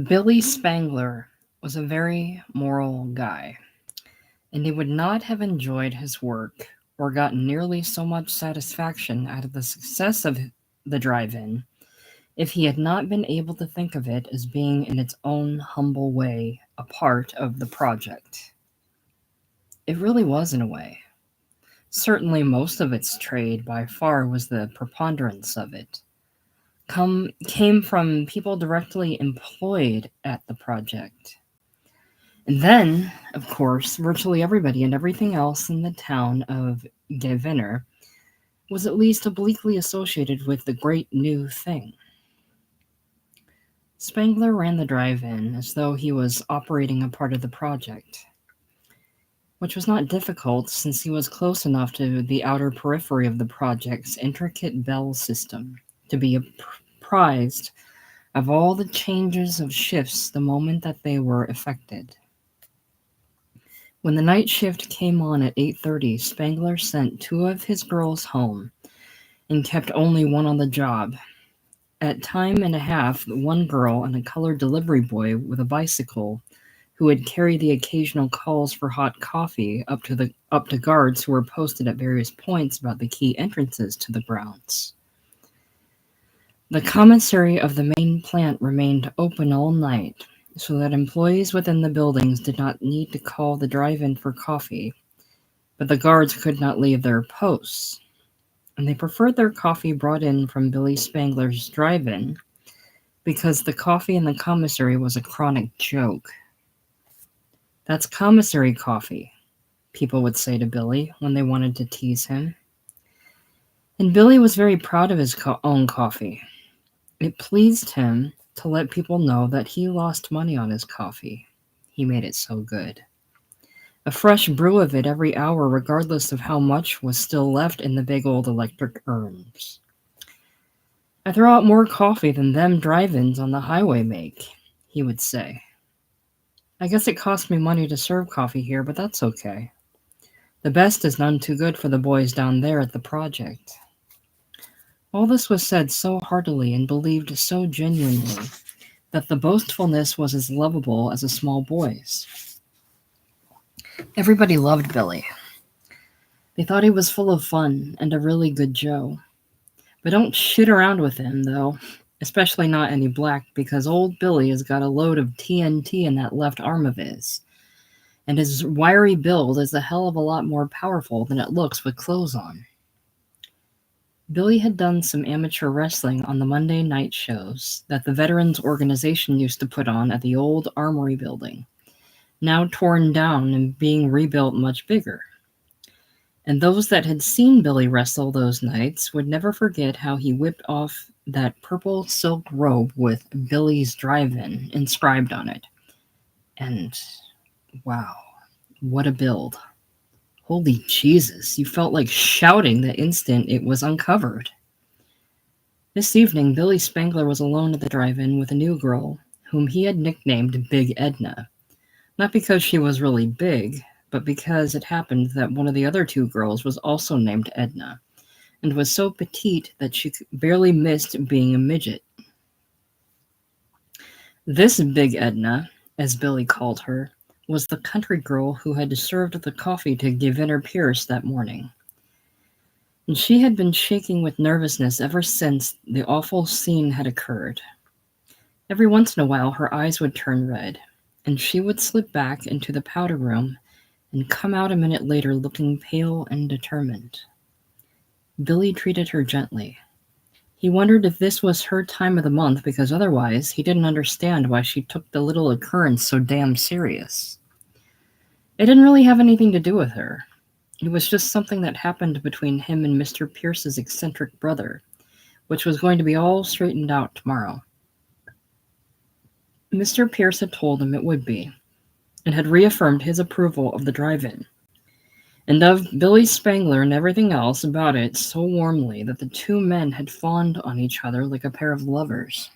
Billy Spangler was a very moral guy, and he would not have enjoyed his work or gotten nearly so much satisfaction out of the success of the drive in if he had not been able to think of it as being, in its own humble way, a part of the project. It really was, in a way. Certainly, most of its trade by far was the preponderance of it. Came from people directly employed at the project. And then, of course, virtually everybody and everything else in the town of Gewinner was at least obliquely associated with the great new thing. Spangler ran the drive-in as though he was operating a part of the project, which was not difficult since he was close enough to the outer periphery of the project's intricate bell system to be apprised of all the changes of shifts the moment that they were effected. When the night shift came on at 8:30, Spangler sent two of his girls home and kept only one on the job. At time and a half, one girl and a colored delivery boy with a bicycle who would carry the occasional calls for hot coffee up to guards who were posted at various points about the key entrances to the grounds. The commissary of the main plant remained open all night, so that employees within the buildings did not need to call the drive-in for coffee, but the guards could not leave their posts, and they preferred their coffee brought in from Billy Spangler's drive-in because the coffee in the commissary was a chronic joke. "That's commissary coffee," people would say to Billy when they wanted to tease him. And Billy was very proud of his own coffee. It pleased him to let people know that he lost money on his coffee. He made it so good. A fresh brew of it every hour, regardless of how much was still left in the big old electric urns. "I throw out more coffee than them drive-ins on the highway make," he would say. "I guess it costs me money to serve coffee here, but that's okay. The best is none too good for the boys down there at the project." All this was said so heartily and believed so genuinely that the boastfulness was as lovable as a small boy's. Everybody loved Billy. They thought he was full of fun and a really good Joe. But don't shit around with him, though, especially not any black, because old Billy has got a load of TNT in that left arm of his, and his wiry build is a hell of a lot more powerful than it looks with clothes on. Billy had done some amateur wrestling on the Monday night shows that the Veterans Organization used to put on at the old Armory building, now torn down and being rebuilt much bigger. And those that had seen Billy wrestle those nights would never forget how he whipped off that purple silk robe with Billy's Drive-In inscribed on it. And wow, what a build. Holy Jesus, you felt like shouting the instant it was uncovered. This evening, Billy Spangler was alone at the drive-in with a new girl, whom he had nicknamed Big Edna. Not because she was really big, but because it happened that one of the other two girls was also named Edna, and was so petite that she barely missed being a midget. This Big Edna, as Billy called her, was the country girl who had served the coffee to Governor Pierce that morning. And she had been shaking with nervousness ever since the awful scene had occurred. Every once in a while her eyes would turn red, and she would slip back into the powder room and come out a minute later looking pale and determined. Billy treated her gently. He wondered if this was her time of the month, because otherwise he didn't understand why she took the little occurrence so damn serious. It didn't really have anything to do with her. It was just something that happened between him and Mr. Pierce's eccentric brother, which was going to be all straightened out tomorrow. Mr. Pierce had told him it would be, and had reaffirmed his approval of the drive-in, and of Billy Spangler and everything else about it so warmly that the two men had fawned on each other like a pair of lovers.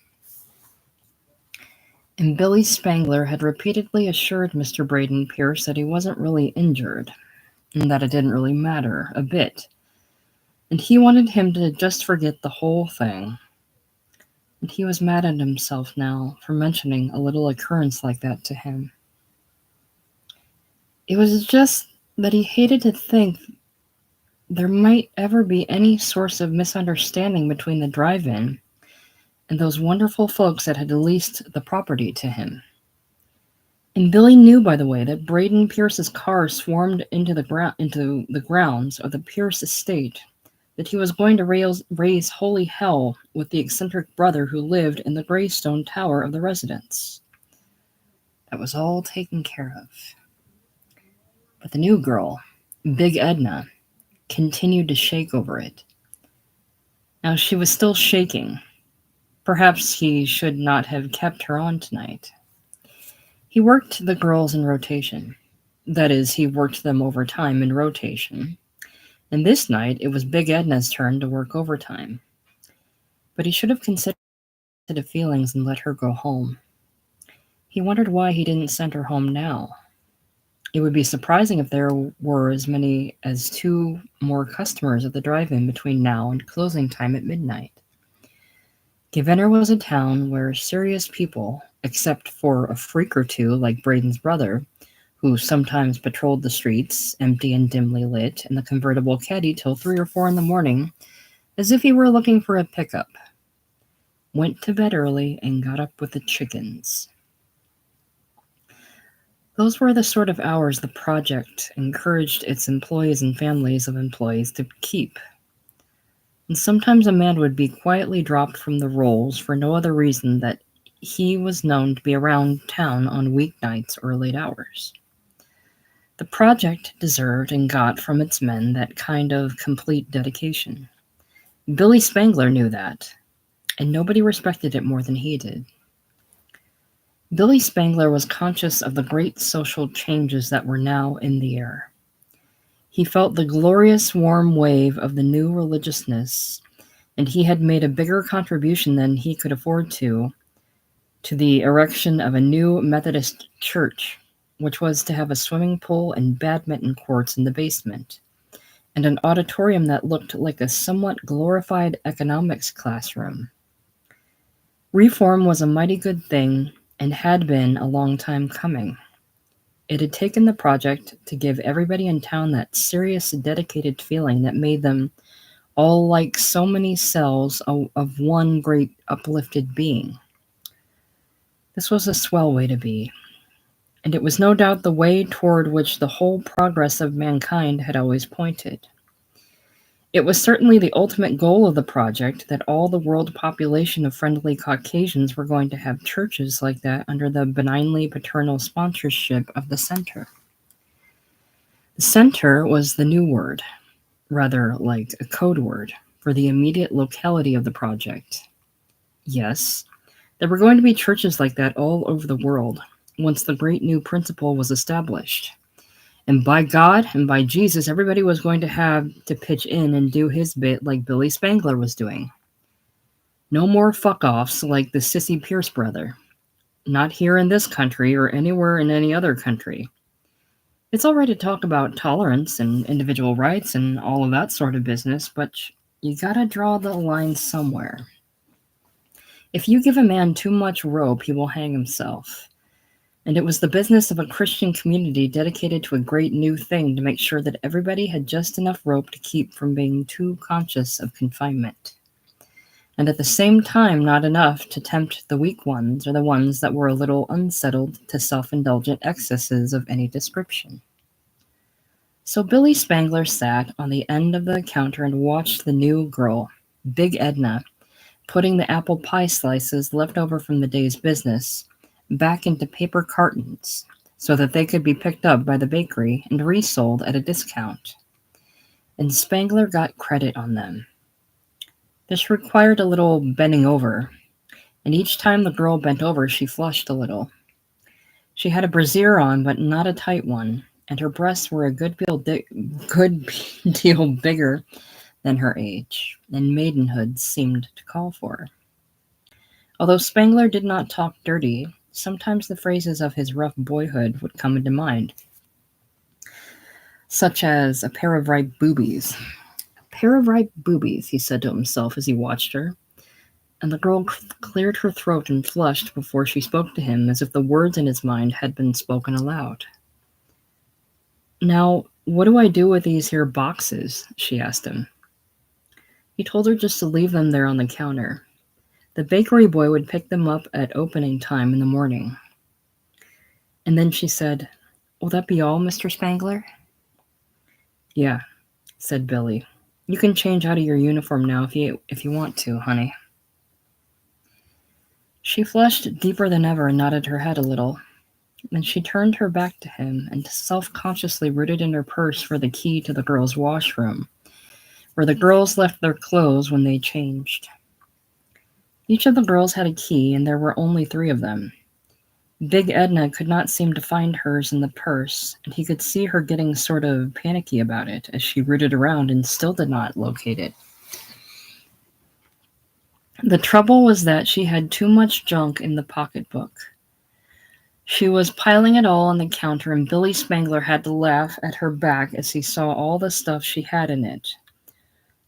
And Billy Spangler had repeatedly assured Mr. Braden Pierce that he wasn't really injured, and that it didn't really matter a bit, and he wanted him to just forget the whole thing. and he was mad at himself now for mentioning a little occurrence like that to him. It was just that he hated to think there might ever be any source of misunderstanding between the drive-in and those wonderful folks that had leased the property to him. And Billy knew, by the way, that Braden Pierce's car swarmed into the grounds of the Pierce estate, that he was going to raise holy hell with the eccentric brother who lived in the Greystone Tower of the residence. That was all taken care of. But the new girl, Big Edna, continued to shake over it. Now she was still shaking. Perhaps he should not have kept her on tonight. He worked the girls in rotation. That is, he worked them overtime in rotation. And this night, it was Big Edna's turn to work overtime. But he should have considered the feelings and let her go home. He wondered why he didn't send her home now. It would be surprising if there were as many as 2 more customers at the drive-in between now and closing time at midnight. Gavenner was a town where serious people, except for a freak or two like Braden's brother, who sometimes patrolled the streets, empty and dimly lit, in the convertible caddy till 3 or 4 in the morning, as if he were looking for a pickup, went to bed early and got up with the chickens. Those were the sort of hours the project encouraged its employees and families of employees to keep. And sometimes a man would be quietly dropped from the rolls for no other reason that he was known to be around town on weeknights or late hours. The project deserved and got from its men that kind of complete dedication. Billy Spangler knew that, and nobody respected it more than he did. Billy Spangler was conscious of the great social changes that were now in the air. He felt the glorious warm wave of the new religiousness, and he had made a bigger contribution than he could afford to the erection of a new Methodist church, which was to have a swimming pool and badminton courts in the basement, and an auditorium that looked like a somewhat glorified economics classroom. Reform was a mighty good thing and had been a long time coming. It had taken the project to give everybody in town that serious, dedicated feeling that made them all like so many cells of one great uplifted being. This was a swell way to be, and it was no doubt the way toward which the whole progress of mankind had always pointed. It was certainly the ultimate goal of the project that all the world population of friendly Caucasians were going to have churches like that under the benignly paternal sponsorship of the center. The center was the new word, rather like a code word, for the immediate locality of the project. Yes, there were going to be churches like that all over the world once the great new principle was established. And by God and by Jesus, everybody was going to have to pitch in and do his bit like Billy Spangler was doing. No more fuck-offs like the sissy Pierce brother. Not here in this country or anywhere in any other country. It's all right to talk about tolerance and individual rights and all of that sort of business, but you gotta draw the line somewhere. If you give a man too much rope, he will hang himself. And it was the business of a Christian community dedicated to a great new thing to make sure that everybody had just enough rope to keep from being too conscious of confinement. And at the same time, not enough to tempt the weak ones or the ones that were a little unsettled to self-indulgent excesses of any description. So Billy Spangler sat on the end of the counter and watched the new girl, Big Edna, putting the apple pie slices left over from the day's business back into paper cartons so that they could be picked up by the bakery and resold at a discount. And Spangler got credit on them. This required a little bending over, and each time the girl bent over, she flushed a little. She had a brassiere on, but not a tight one, and her breasts were a good deal bigger than her age, and maidenhood seemed to call for her. Although Spangler did not talk dirty, sometimes the phrases of his rough boyhood would come into mind, such as a pair of ripe boobies. A pair of ripe boobies, he said to himself as he watched her. and the girl cleared her throat and flushed before she spoke to him, as if the words in his mind had been spoken aloud. "Now, what do I do with these here boxes?" she asked him. He told her just to leave them there on the counter. The bakery boy would pick them up at opening time in the morning. And then she said, "Will that be all, Mr. Spangler?" "Yeah," said Billy. "You can change out of your uniform now if you want to, honey." She flushed deeper than ever and nodded her head a little. Then she turned her back to him and self-consciously rooted in her purse for the key to the girls' washroom, where the girls left their clothes when they changed. Each of the girls had a key, and there were only 3 of them. Big Edna could not seem to find hers in the purse, and he could see her getting sort of panicky about it as she rooted around and still did not locate it. The trouble was that she had too much junk in the pocketbook. She was piling it all on the counter, and Billy Spangler had to laugh at her back as he saw all the stuff she had in it.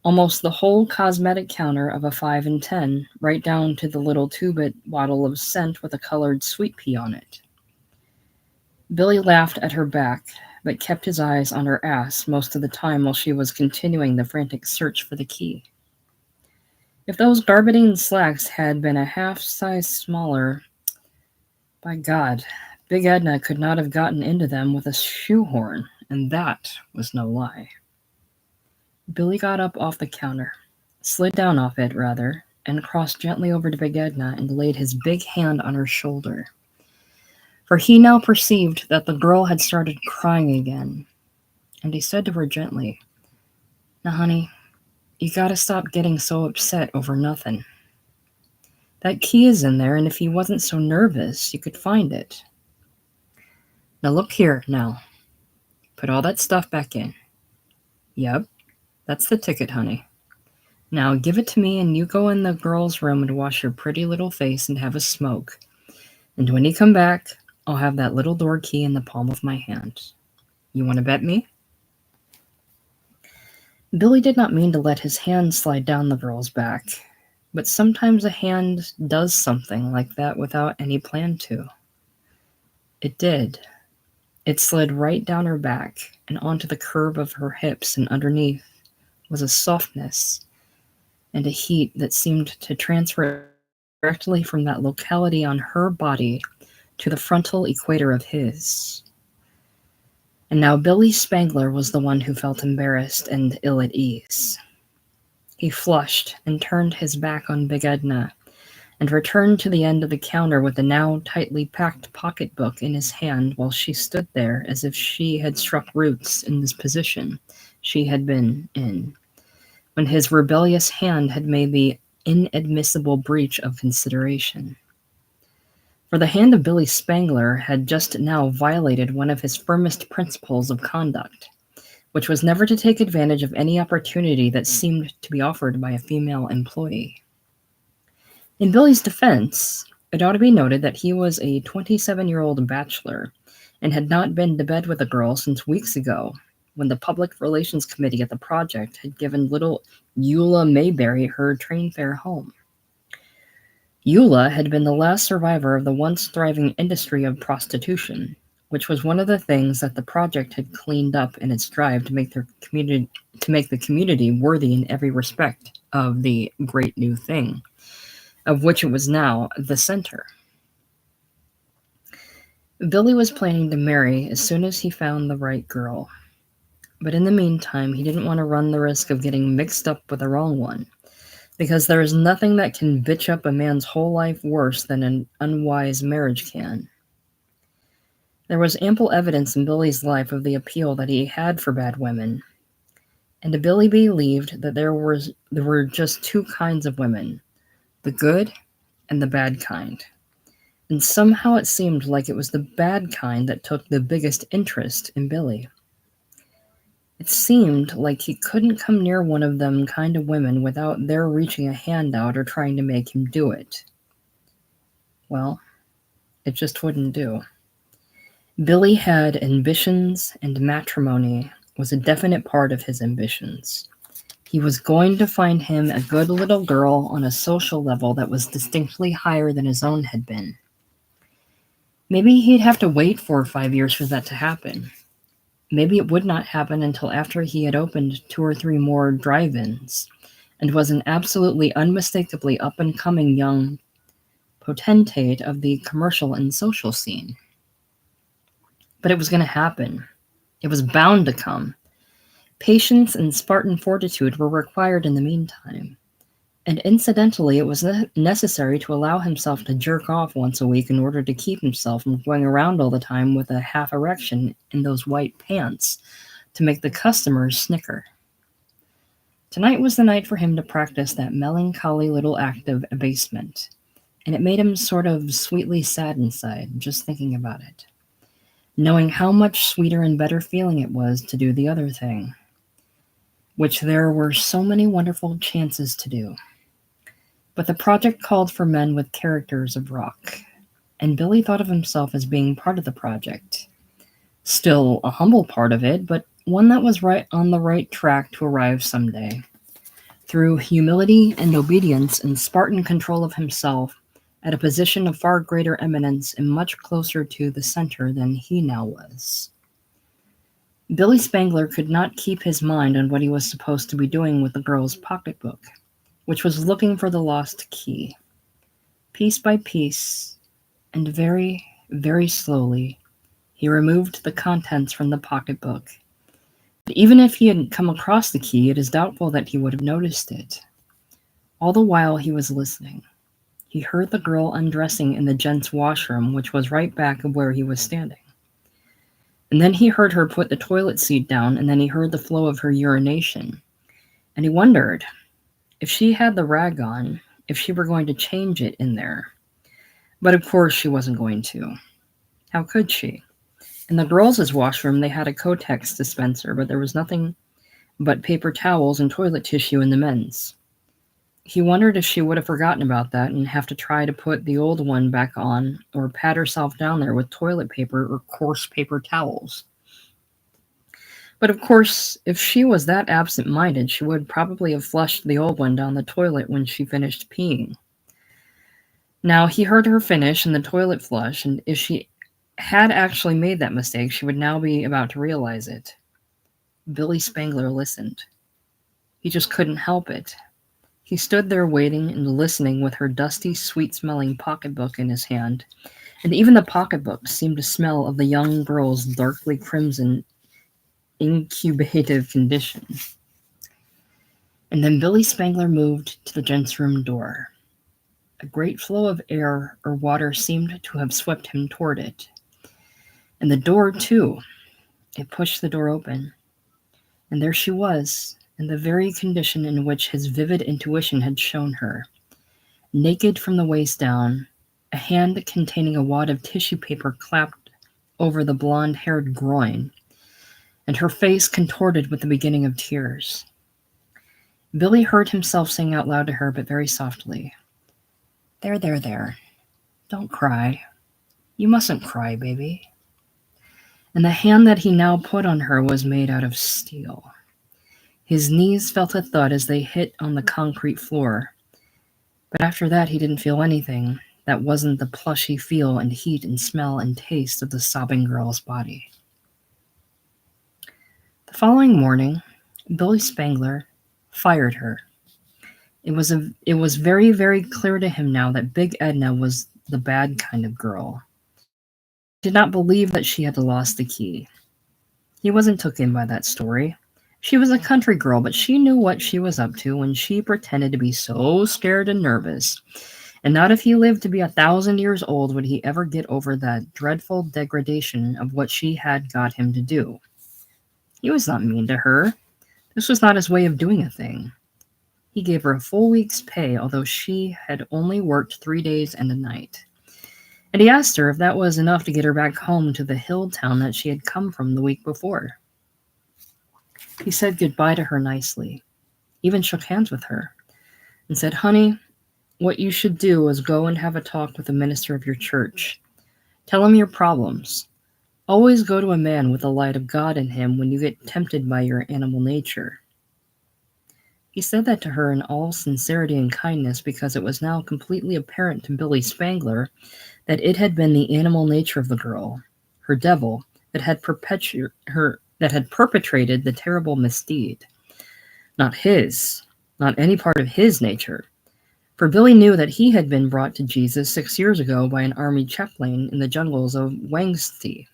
Almost the whole cosmetic counter of a 5 and 10, right down to the little 2-bit bottle of scent with a colored sweet pea on it. Billy laughed at her back, but kept his eyes on her ass most of the time while she was continuing the frantic search for the key. If those garbadine slacks had been a half size smaller, by God, Big Edna could not have gotten into them with a shoehorn, and that was no lie. Billy got up off the counter, slid down off it, rather, and crossed gently over to Big Edna and laid his big hand on her shoulder. For he now perceived that the girl had started crying again, and he said to her gently, "Now, honey, you gotta stop getting so upset over nothing. That key is in there, and if you wasn't so nervous, you could find it. Now look here, now. Put all that stuff back in. Yep, that's the ticket, honey. Now give it to me, and you go in the girls' room and wash your pretty little face and have a smoke. And when you come back, I'll have that little door key in the palm of my hand. You want to bet me?" Billy did not mean to let his hand slide down the girl's back, but sometimes a hand does something like that without any plan to. It did. It slid right down her back and onto the curve of her hips, and underneath was a softness and a heat that seemed to transfer directly from that locality on her body to the frontal equator of his. And now Billy Spangler was the one who felt embarrassed and ill at ease. He flushed and turned his back on Big Edna and returned to the end of the counter with the now tightly packed pocketbook in his hand, while she stood there as if she had struck roots in this position she had been in, when his rebellious hand had made the inadmissible breach of consideration. For the hand of Billy Spangler had just now violated one of his firmest principles of conduct, which was never to take advantage of any opportunity that seemed to be offered by a female employee. In Billy's defense, it ought to be noted that he was a 27-year-old bachelor and had not been to bed with a girl since weeks ago, when the Public Relations Committee at the project had given little Eula Mayberry her train fare home. Eula had been the last survivor of the once thriving industry of prostitution, which was one of the things that the project had cleaned up in its drive to make the community worthy in every respect of the great new thing, of which it was now the center. Billy was planning to marry as soon as he found the right girl, but in the meantime he didn't want to run the risk of getting mixed up with the wrong one, because there is nothing that can bitch up a man's whole life worse than an unwise marriage can. There was ample evidence in Billy's life of the appeal that he had for bad women, and Billy believed that there were just 2 kinds of women, the good and the bad kind. And somehow it seemed like it was the bad kind that took the biggest interest in Billy. It seemed like he couldn't come near one of them kind of women without their reaching a hand out or trying to make him do it. Well, it just wouldn't do. Billy had ambitions, and matrimony was a definite part of his ambitions. He was going to find him a good little girl on a social level that was distinctly higher than his own had been. Maybe he'd have to wait 4 or 5 years for that to happen. Maybe it would not happen until after he had opened 2 or 3 more drive-ins and was an absolutely unmistakably up-and-coming young potentate of the commercial and social scene. But it was going to happen. It was bound to come. Patience and Spartan fortitude were required in the meantime. And incidentally, it was necessary to allow himself to jerk off once a week in order to keep himself from going around all the time with a half erection in those white pants to make the customers snicker. Tonight was the night for him to practice that melancholy little act of abasement, and it made him sort of sweetly sad inside, just thinking about it, knowing how much sweeter and better feeling it was to do the other thing, which there were so many wonderful chances to do. But the project called for men with characters of rock, and Billy thought of himself as being part of the project. Still a humble part of it, but one that was right on the right track to arrive someday. Through humility and obedience and Spartan control of himself, at a position of far greater eminence and much closer to the center than he now was. Billy Spangler could not keep his mind on what he was supposed to be doing with the girl's pocketbook, which was looking for the lost key. Piece by piece, and very, very slowly, he removed the contents from the pocketbook. But even if he had come across the key, it is doubtful that he would have noticed it. All the while he was listening, he heard the girl undressing in the gents' washroom, which was right back of where he was standing. And then he heard her put the toilet seat down, and then he heard the flow of her urination. And he wondered, if she had the rag on, if she were going to change it in there. But of course she wasn't going to. How could she? In the girls' washroom, they had a Kotex dispenser, but there was nothing but paper towels and toilet tissue in the men's. He wondered if she would have forgotten about that and have to try to put the old one back on or pat herself down there with toilet paper or coarse paper towels. But of course, if she was that absent-minded, she would probably have flushed the old one down the toilet when she finished peeing. Now, he heard her finish and the toilet flush, and if she had actually made that mistake, she would now be about to realize it. Billy Spangler listened. He just couldn't help it. He stood there waiting and listening with her dusty, sweet-smelling pocketbook in his hand, and even the pocketbook seemed to smell of the young girl's darkly crimson incubative condition. And then Billy Spangler moved to the gents' room door. A great flow of air or water seemed to have swept him toward it. And the door, too. It pushed the door open. And there she was, in the very condition in which his vivid intuition had shown her. Naked from the waist down, a hand containing a wad of tissue paper clapped over the blonde-haired groin, and her face contorted with the beginning of tears. Billy heard himself saying out loud to her, but very softly, "There, there, there. Don't cry. You mustn't cry, baby." And the hand that he now put on her was made out of steel. His knees felt a thud as they hit on the concrete floor. But after that, he didn't feel anything that wasn't the plushy feel and heat and smell and taste of the sobbing girl's body. The following morning, Billy Spangler fired her. It was very, very clear to him now that Big Edna was the bad kind of girl. He did not believe that she had lost the key. He wasn't took in by that story. She was a country girl, but she knew what she was up to when she pretended to be so scared and nervous. And not if he lived to be 1,000 years old would he ever get over that dreadful degradation of what she had got him to do. He was not mean to her. This was not his way of doing a thing. He gave her a full week's pay, although she had only worked 3 days and a night. And he asked her if that was enough to get her back home to the hill town that she had come from the week before. He said goodbye to her nicely, even shook hands with her, and said, "Honey, what you should do is go and have a talk with the minister of your church. Tell him your problems. Always go to a man with the light of God in him when you get tempted by your animal nature." He said that to her in all sincerity and kindness because it was now completely apparent to Billy Spangler that it had been the animal nature of the girl, her devil, that had perpetrated the terrible misdeed, not his, not any part of his nature. For Billy knew that he had been brought to Jesus 6 years ago by an army chaplain in the jungles of Wangsti.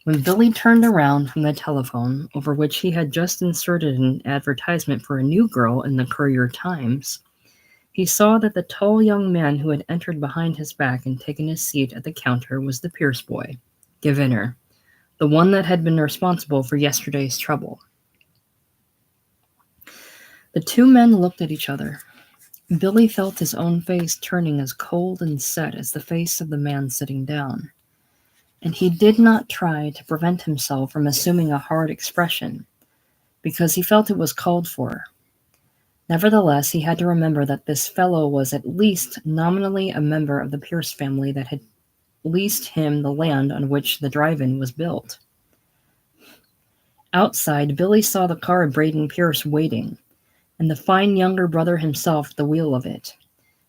When Billy turned around from the telephone, over which he had just inserted an advertisement for a new girl in the Courier-Times, he saw that the tall young man who had entered behind his back and taken his seat at the counter was the Pierce boy, Gaviner, the one that had been responsible for yesterday's trouble. The two men looked at each other. Billy felt his own face turning as cold and set as the face of the man sitting down, and he did not try to prevent himself from assuming a hard expression, because he felt it was called for. Nevertheless, he had to remember that this fellow was at least nominally a member of the Pierce family that had leased him the land on which the drive-in was built. Outside, Billy saw the car of Braden Pierce waiting, and the fine younger brother himself at the wheel of it,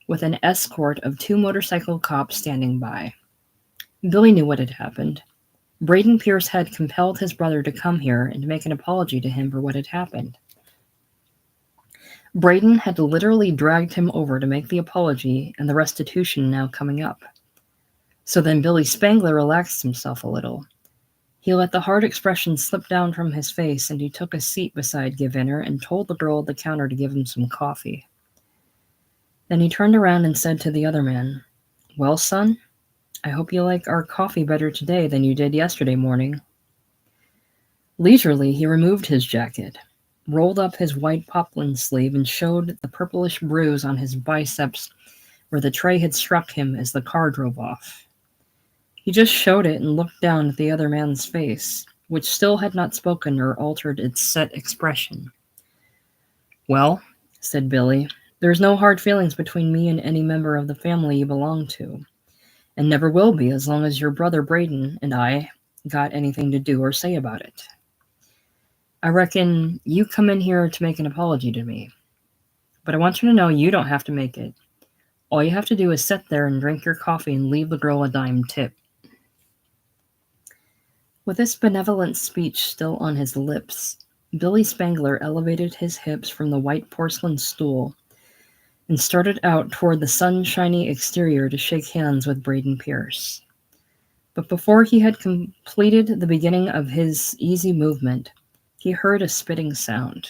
with an escort of 2 motorcycle cops standing by. Billy knew what had happened. Braden Pierce had compelled his brother to come here and make an apology to him for what had happened. Braden had literally dragged him over to make the apology and the restitution now coming up. So then Billy Spangler relaxed himself a little. He let the hard expression slip down from his face, and he took a seat beside Gaviner and told the girl at the counter to give him some coffee. Then he turned around and said to the other man, "Well, son, I hope you like our coffee better today than you did yesterday morning." Leisurely, he removed his jacket, rolled up his white poplin sleeve, and showed the purplish bruise on his biceps where the tray had struck him as the car drove off. He just showed it and looked down at the other man's face, which still had not spoken or altered its set expression. "Well," said Billy, "there's no hard feelings between me and any member of the family you belong to, and never will be as long as your brother Braden and I got anything to do or say about it. I reckon you come in here to make an apology to me, but I want you to know you don't have to make it. All you have to do is sit there and drink your coffee and leave the girl a dime tip." With this benevolent speech still on his lips, Billy Spangler elevated his hips from the white porcelain stool and started out toward the sunshiny exterior to shake hands with Braden Pierce. But before he had completed the beginning of his easy movement, he heard a spitting sound.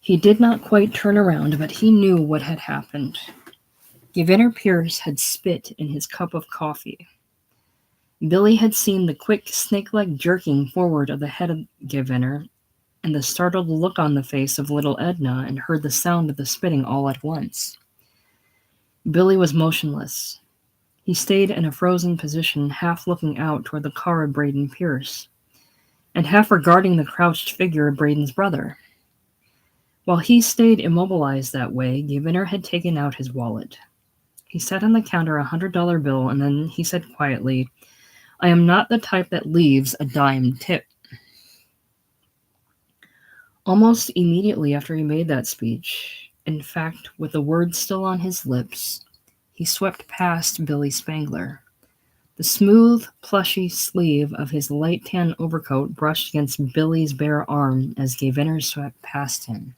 He did not quite turn around, but he knew what had happened. Gaviner Pierce had spit in his cup of coffee. Billy had seen the quick, snake-like jerking forward of the head of Gaviner and the startled look on the face of little Edna, and heard the sound of the spitting all at once. Billy was motionless. He stayed in a frozen position, half looking out toward the car of Braden Pierce, and half regarding the crouched figure of Braden's brother. While he stayed immobilized that way, Gaviner had taken out his wallet. He set on the counter a $100 bill, and then he said quietly, "I am not the type that leaves a dime tip." Almost immediately after he made that speech, in fact, with the words still on his lips, he swept past Billy Spangler. The smooth, plushy sleeve of his light tan overcoat brushed against Billy's bare arm as Gaviner swept past him.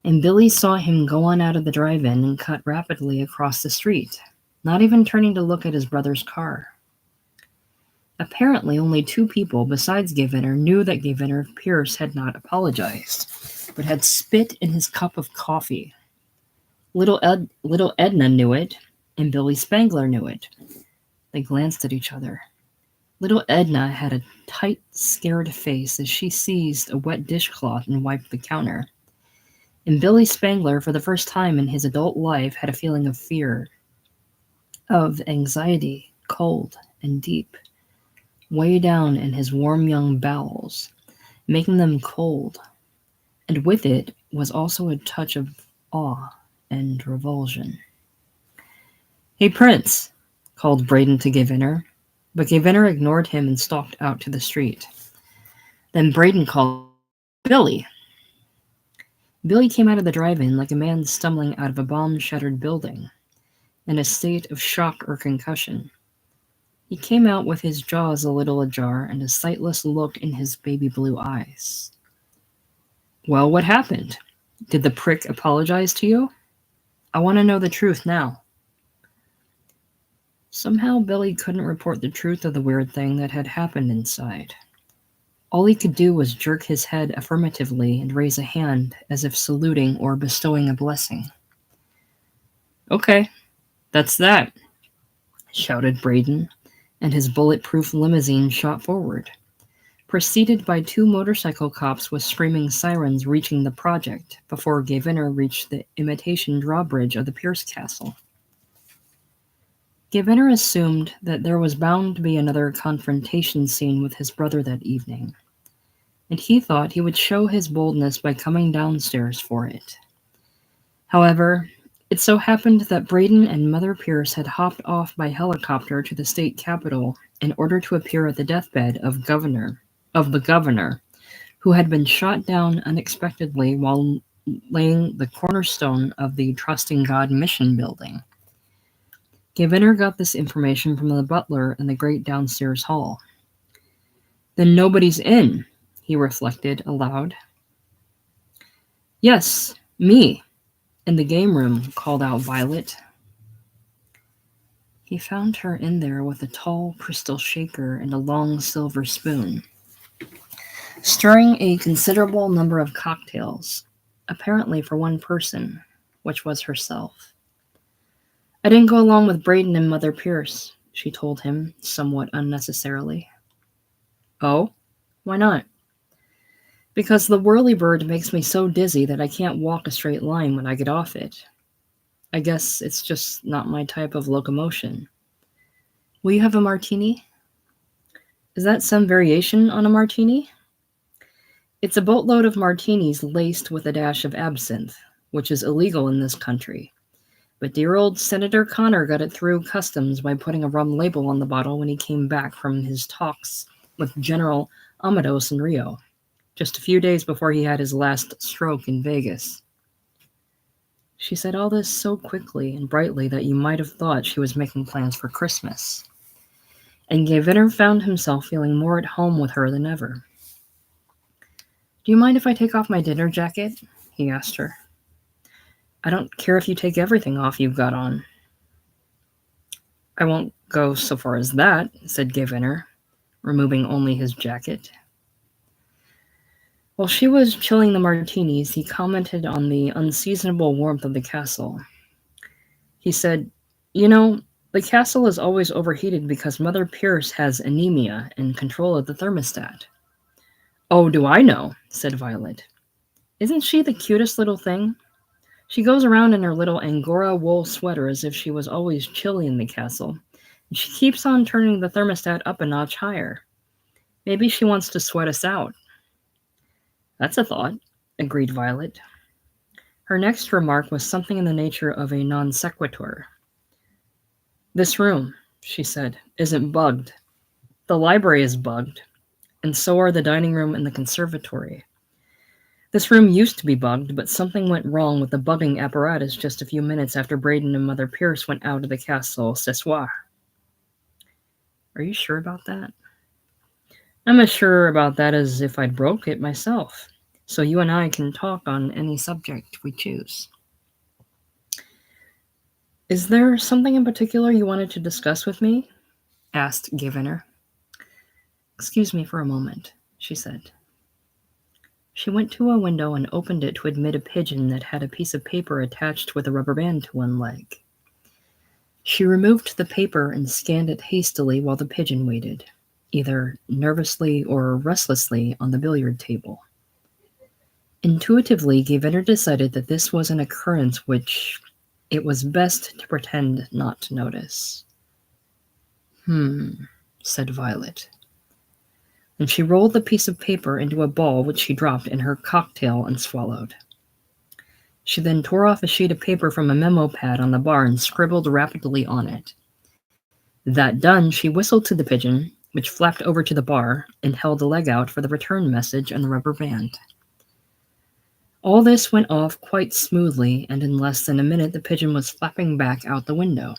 And Billy saw him go on out of the drive-in and cut rapidly across the street, not even turning to look at his brother's car. Apparently, only 2 people besides Gaviner knew that Gaviner Pierce had not apologized, but had spit in his cup of coffee. Little Edna knew it, and Billy Spangler knew it. They glanced at each other. Little Edna had a tight, scared face as she seized a wet dishcloth and wiped the counter. And Billy Spangler, for the first time in his adult life, had a feeling of fear, of anxiety, cold and deep, way down in his warm young bowels, making them cold. And with it was also a touch of awe and revulsion. "Hey, Prince," called Braden to Gaviner, but Gaviner ignored him and stalked out to the street. Then Braden called, "Billy." Billy came out of the drive-in like a man stumbling out of a bomb-shattered building, in a state of shock or concussion. He came out with his jaws a little ajar and a sightless look in his baby blue eyes. Well, what happened? Did the prick apologize to you? I want to know the truth now. Somehow Billy couldn't report the truth of the weird thing that had happened inside. All he could do was jerk his head affirmatively and raise a hand as if saluting or bestowing a blessing. Okay, that's that, shouted Braden, and his bulletproof limousine shot forward, preceded by 2 motorcycle cops with screaming sirens reaching the project before Gaviner reached the imitation drawbridge of the Pierce Castle. Gaviner assumed that there was bound to be another confrontation scene with his brother that evening, and he thought he would show his boldness by coming downstairs for it. However, it so happened that Braden and Mother Pierce had hopped off by helicopter to the state capitol in order to appear at the deathbed of the governor, who had been shot down unexpectedly while laying the cornerstone of the Trusting God Mission building. Gaviner got this information from the butler in the great downstairs hall. Then nobody's in, he reflected aloud. Yes, me, in the game room, called out Violet. He found her in there with a tall crystal shaker and a long silver spoon, stirring a considerable number of cocktails, apparently for one person, which was herself. I didn't go along with Braden and Mother Pierce, she told him, somewhat unnecessarily. Oh? Why not? Because the whirlybird makes me so dizzy that I can't walk a straight line when I get off it. I guess it's just not my type of locomotion. Will you have a martini? Is that some variation on a martini? It's a boatload of martinis laced with a dash of absinthe, which is illegal in this country. But dear old Senator Connor got it through customs by putting a rum label on the bottle when he came back from his talks with General Amados in Rio, just a few days before he had his last stroke in Vegas. She said all this so quickly and brightly that you might have thought she was making plans for Christmas. And Gaviner found himself feeling more at home with her than ever. Do you mind if I take off my dinner jacket? He asked her. I don't care if you take everything off you've got on. I won't go so far as that, said Gaviner, removing only his jacket. While she was chilling the martinis, he commented on the unseasonable warmth of the castle. He said, You know, the castle is always overheated because Mother Pierce has anemia and control of the thermostat. Oh, do I know, said Violet. Isn't she the cutest little thing? She goes around in her little Angora wool sweater as if she was always chilly in the castle, and she keeps on turning the thermostat up a notch higher. Maybe she wants to sweat us out. That's a thought, agreed Violet. Her next remark was something in the nature of a non sequitur. This room, she said, isn't bugged. The library is bugged, and so are the dining room and the conservatory. This room used to be bugged, but something went wrong with the bugging apparatus just a few minutes after Braden and Mother Pierce went out of the castle ce soir. Are you sure about that? I'm as sure about that as if I'd broke it myself, so you and I can talk on any subject we choose. Is there something in particular you wanted to discuss with me? Asked Gaviner. Excuse me for a moment, she said. She went to a window and opened it to admit a pigeon that had a piece of paper attached with a rubber band to one leg. She removed the paper and scanned it hastily while the pigeon waited, either nervously or restlessly, on the billiard table. Intuitively, Gaviner decided that this was an occurrence which it was best to pretend not to notice. Said Violet. And she rolled the piece of paper into a ball which she dropped in her cocktail and swallowed. She then tore off a sheet of paper from a memo pad on the bar and scribbled rapidly on it. That done, she whistled to the pigeon, which flapped over to the bar and held a leg out for the return message and the rubber band. All this went off quite smoothly, and in less than a minute the pigeon was flapping back out the window.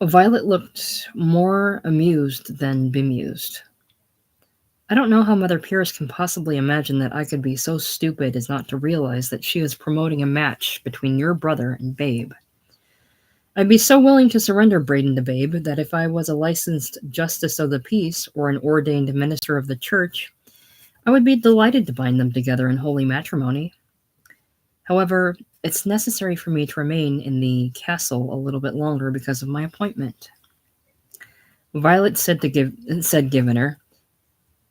Violet looked more amused than bemused. I don't know how Mother Pierce can possibly imagine that I could be so stupid as not to realize that she is promoting a match between your brother and Babe. I'd be so willing to surrender Braden to Babe that if I was a licensed justice of the peace or an ordained minister of the church, I would be delighted to bind them together in holy matrimony. However, it's necessary for me to remain in the castle a little bit longer because of my appointment. Violet said Givener,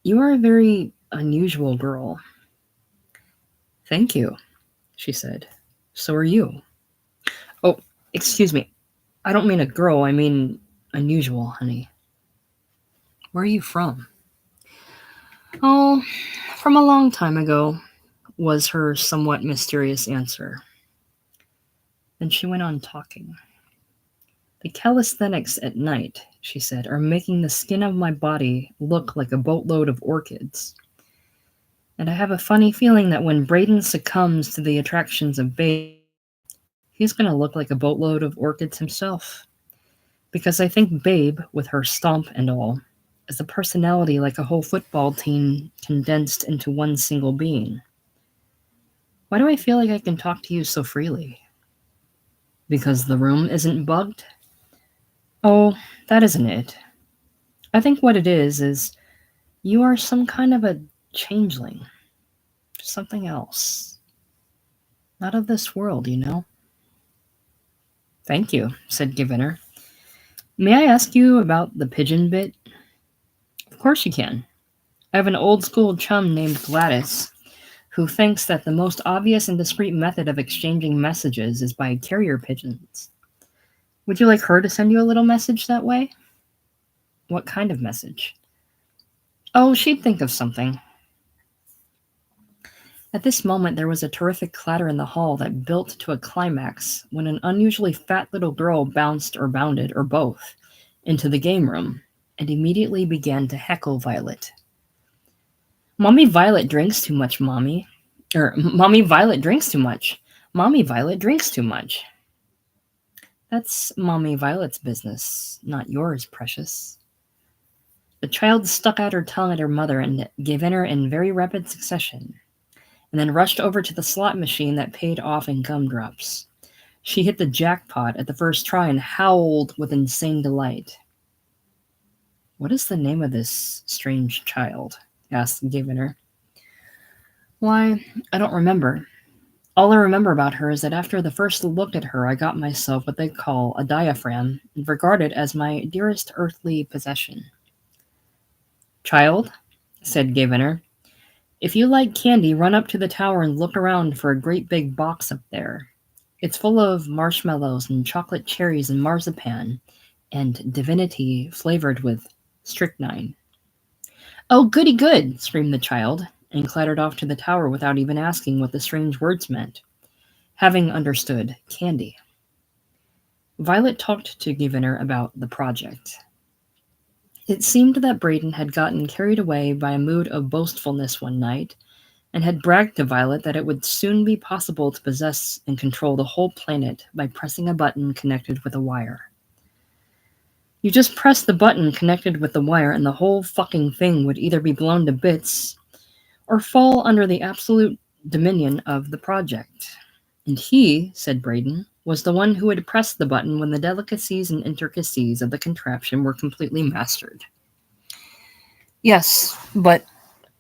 "You are a very unusual girl." "Thank you," she said. "So are you." "Oh, excuse me. I don't mean a girl, I mean unusual, honey." "Where are you from?" "Oh, from a long time ago," was her somewhat mysterious answer. Then she went on talking. "The calisthenics at night," she said, "are making the skin of my body look like a boatload of orchids. And I have a funny feeling that when Braden succumbs to the attractions of Babe, he's going to look like a boatload of orchids himself. Because I think Babe, with her stomp and all, is a personality like a whole football team condensed into one single being. Why do I feel like I can talk to you so freely? Because the room isn't bugged? Oh, that isn't it. I think what it is you are some kind of a changeling. Something else. Not of this world, you know." "Thank you," said Givener. "May I ask you about the pigeon bit?" "Of course you can. I have an old school chum named Gladys who thinks that the most obvious and discreet method of exchanging messages is by carrier pigeons. Would you like her to send you a little message that way?" "What kind of message?" "Oh, she'd think of something." At this moment there was a terrific clatter in the hall that built to a climax when an unusually fat little girl bounced or bounded, or both, into the game room, and immediately began to heckle Violet. "Mommy Violet drinks too much, Mommy. Mommy Violet drinks too much. Mommy Violet drinks too much." "That's Mommy Violet's business, not yours, precious." The child stuck out her tongue at her mother and gave in her in very rapid succession, and then rushed over to the slot machine that paid off in gumdrops. She hit the jackpot at the first try and howled with insane delight. "What is the name of this strange child?" asked Givener. "Why, I don't remember. All I remember about her is that after the first look at her I got myself what they call a diaphragm and regard it as my dearest earthly possession." "Child," said Givener, "if you like candy, run up to the tower and look around for a great big box up there. It's full of marshmallows and chocolate cherries and marzipan and divinity flavored with strychnine." "Oh, goody good!" screamed the child, and clattered off to the tower without even asking what the strange words meant, having understood candy. Violet talked to Givener about the project. It seemed that Braden had gotten carried away by a mood of boastfulness one night, and had bragged to Violet that it would soon be possible to possess and control the whole planet by pressing a button connected with a wire. You just press the button connected with the wire and the whole fucking thing would either be blown to bits or fall under the absolute dominion of the project. And he, said Braden, was the one who had pressed the button when the delicacies and intricacies of the contraption were completely mastered. "Yes, but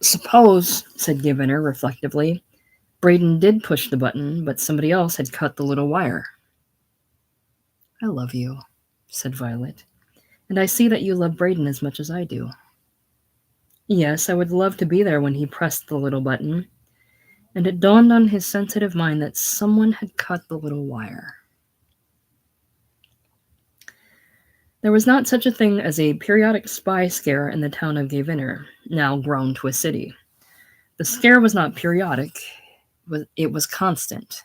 suppose," said Givener reflectively, "Braden did push the button, but somebody else had cut the little wire." "I love you," said Violet, "and I see that you love Braden as much as I do." Yes, I would love to be there when he pressed the little button, and it dawned on his sensitive mind that someone had cut the little wire. There was not such a thing as a periodic spy scare in the town of Givener, now grown to a city. The scare was not periodic, it was constant.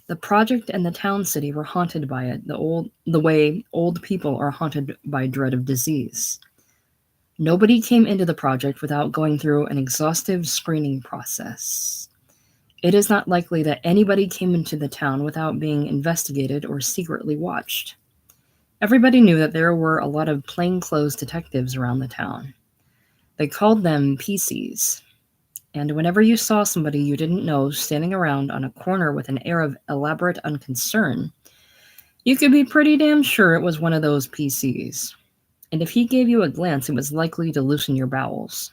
The project and the town city were haunted by it the way old people are haunted by dread of disease. Nobody came into the project without going through an exhaustive screening process. It is not likely that anybody came into the town without being investigated or secretly watched. Everybody knew that there were a lot of plainclothes detectives around the town. They called them PCs. And whenever you saw somebody you didn't know standing around on a corner with an air of elaborate unconcern, you could be pretty damn sure it was one of those PCs. And if he gave you a glance, it was likely to loosen your bowels.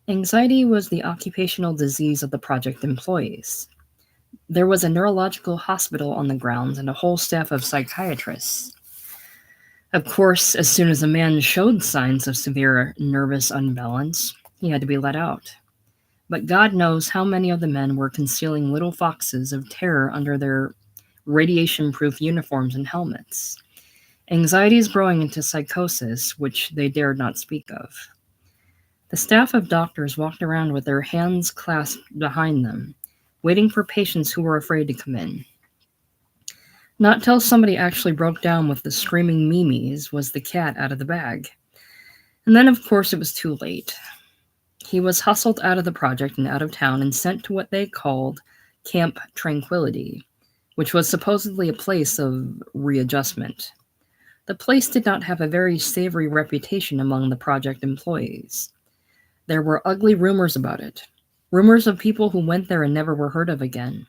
Anxiety was the occupational disease of the project employees. There was a neurological hospital on the grounds and a whole staff of psychiatrists. Of course, as soon as a man showed signs of severe nervous unbalance, he had to be let out. But God knows how many of the men were concealing little foxes of terror under their radiation-proof uniforms and helmets. Anxiety is growing into psychosis, which they dared not speak of. The staff of doctors walked around with their hands clasped behind them, waiting for patients who were afraid to come in. Not till somebody actually broke down with the screaming memes was the cat out of the bag. And then, of course, it was too late. He was hustled out of the project and out of town and sent to what they called Camp Tranquility, which was supposedly a place of readjustment. The place did not have a very savory reputation among the project employees. There were ugly rumors about it. Rumors of people who went there and never were heard of again.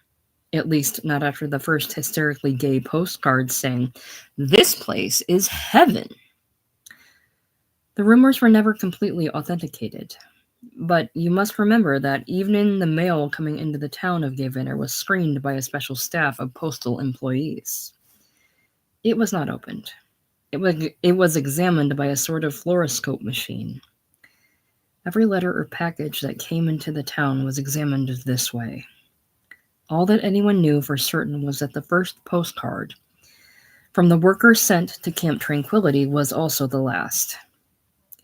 At least not after the first hysterically gay postcards saying, "This place is heaven." The rumors were never completely authenticated. But you must remember that even the mail coming into the town of Gay Venner was screened by a special staff of postal employees. It was not opened. It was examined by a sort of fluoroscope machine. Every letter or package that came into the town was examined this way. All that anyone knew for certain was that the first postcard from the worker sent to Camp Tranquility was also the last.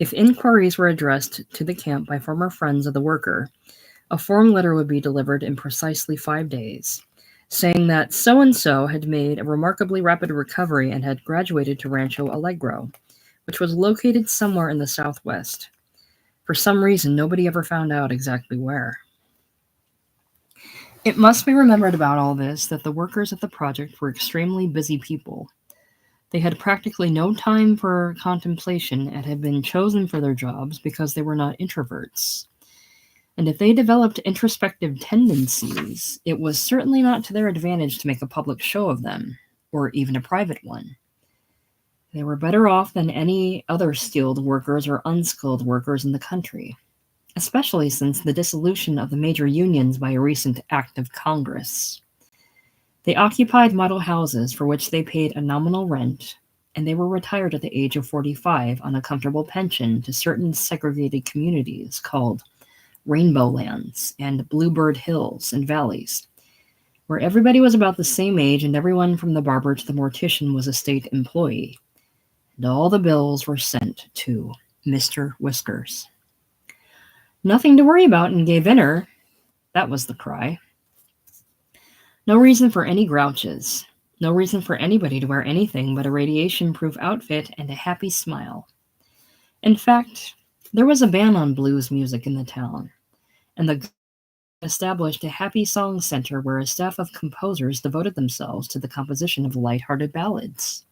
If inquiries were addressed to the camp by former friends of the worker, a form letter would be delivered in precisely 5 days, saying that so-and-so had made a remarkably rapid recovery and had graduated to Rancho Alegro, which was located somewhere in the southwest. For some reason, nobody ever found out exactly where. It must be remembered about all this that the workers at the project were extremely busy people. They had practically no time for contemplation and had been chosen for their jobs because they were not introverts. And if they developed introspective tendencies, it was certainly not to their advantage to make a public show of them, or even a private one. They were better off than any other skilled workers or unskilled workers in the country, especially since the dissolution of the major unions by a recent act of Congress. They occupied model houses for which they paid a nominal rent, and they were retired at the age of 45 on a comfortable pension to certain segregated communities called Rainbow Lands and Bluebird Hills and Valleys, where everybody was about the same age and everyone from the barber to the mortician was a state employee, and all the bills were sent to Mr. Whiskers. Nothing to worry about in Gay Venner, that was the cry. No reason for any grouches. No reason for anybody to wear anything but a radiation-proof outfit and a happy smile. In fact, there was a ban on blues music in the town, and the established a happy song center where a staff of composers devoted themselves to the composition of light-hearted ballads.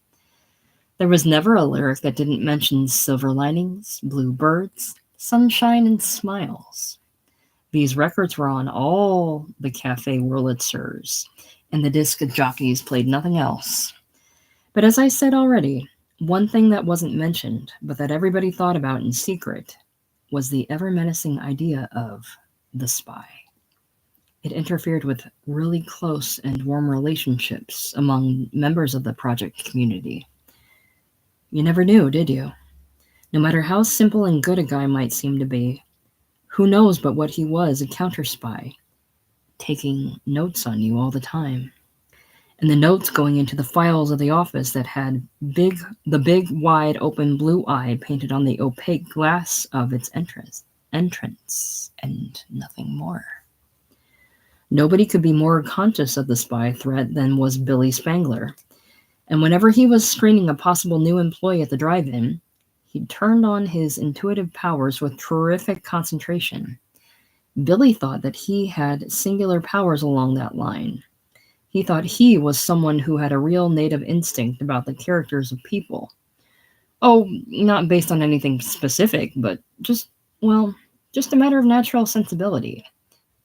There was never a lyric that didn't mention silver linings, blue birds, sunshine, and smiles. These records were on all the Cafe Wurlitzers, and the disc jockeys played nothing else. But as I said already, one thing that wasn't mentioned, but that everybody thought about in secret, was the ever-menacing idea of the spy. It interfered with really close and warm relationships among members of the project community. You never knew, did you? No matter how simple and good a guy might seem to be, who knows but what he was a counter-spy, taking notes on you all the time. And the notes going into the files of the office that had the big, wide open blue eye painted on the opaque glass of its entrance, and nothing more. Nobody could be more conscious of the spy threat than was Billy Spangler. And whenever he was screening a possible new employee at the drive-in, He turned on his intuitive powers with terrific concentration. Billy thought that he had singular powers along that line. He thought he was someone who had a real native instinct about the characters of people. Oh, not based on anything specific, but well, just a matter of natural sensibility,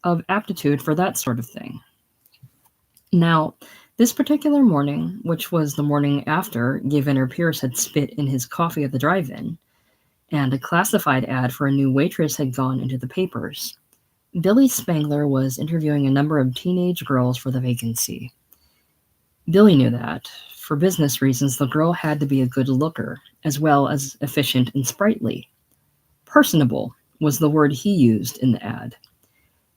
of aptitude for that sort of thing. Now, this particular morning, which was the morning after Gavinder Pierce had spit in his coffee at the drive-in, and a classified ad for a new waitress had gone into the papers, Billy Spangler was interviewing a number of teenage girls for the vacancy. Billy knew that, for business reasons, the girl had to be a good looker, as well as efficient and sprightly. Personable was the word he used in the ad.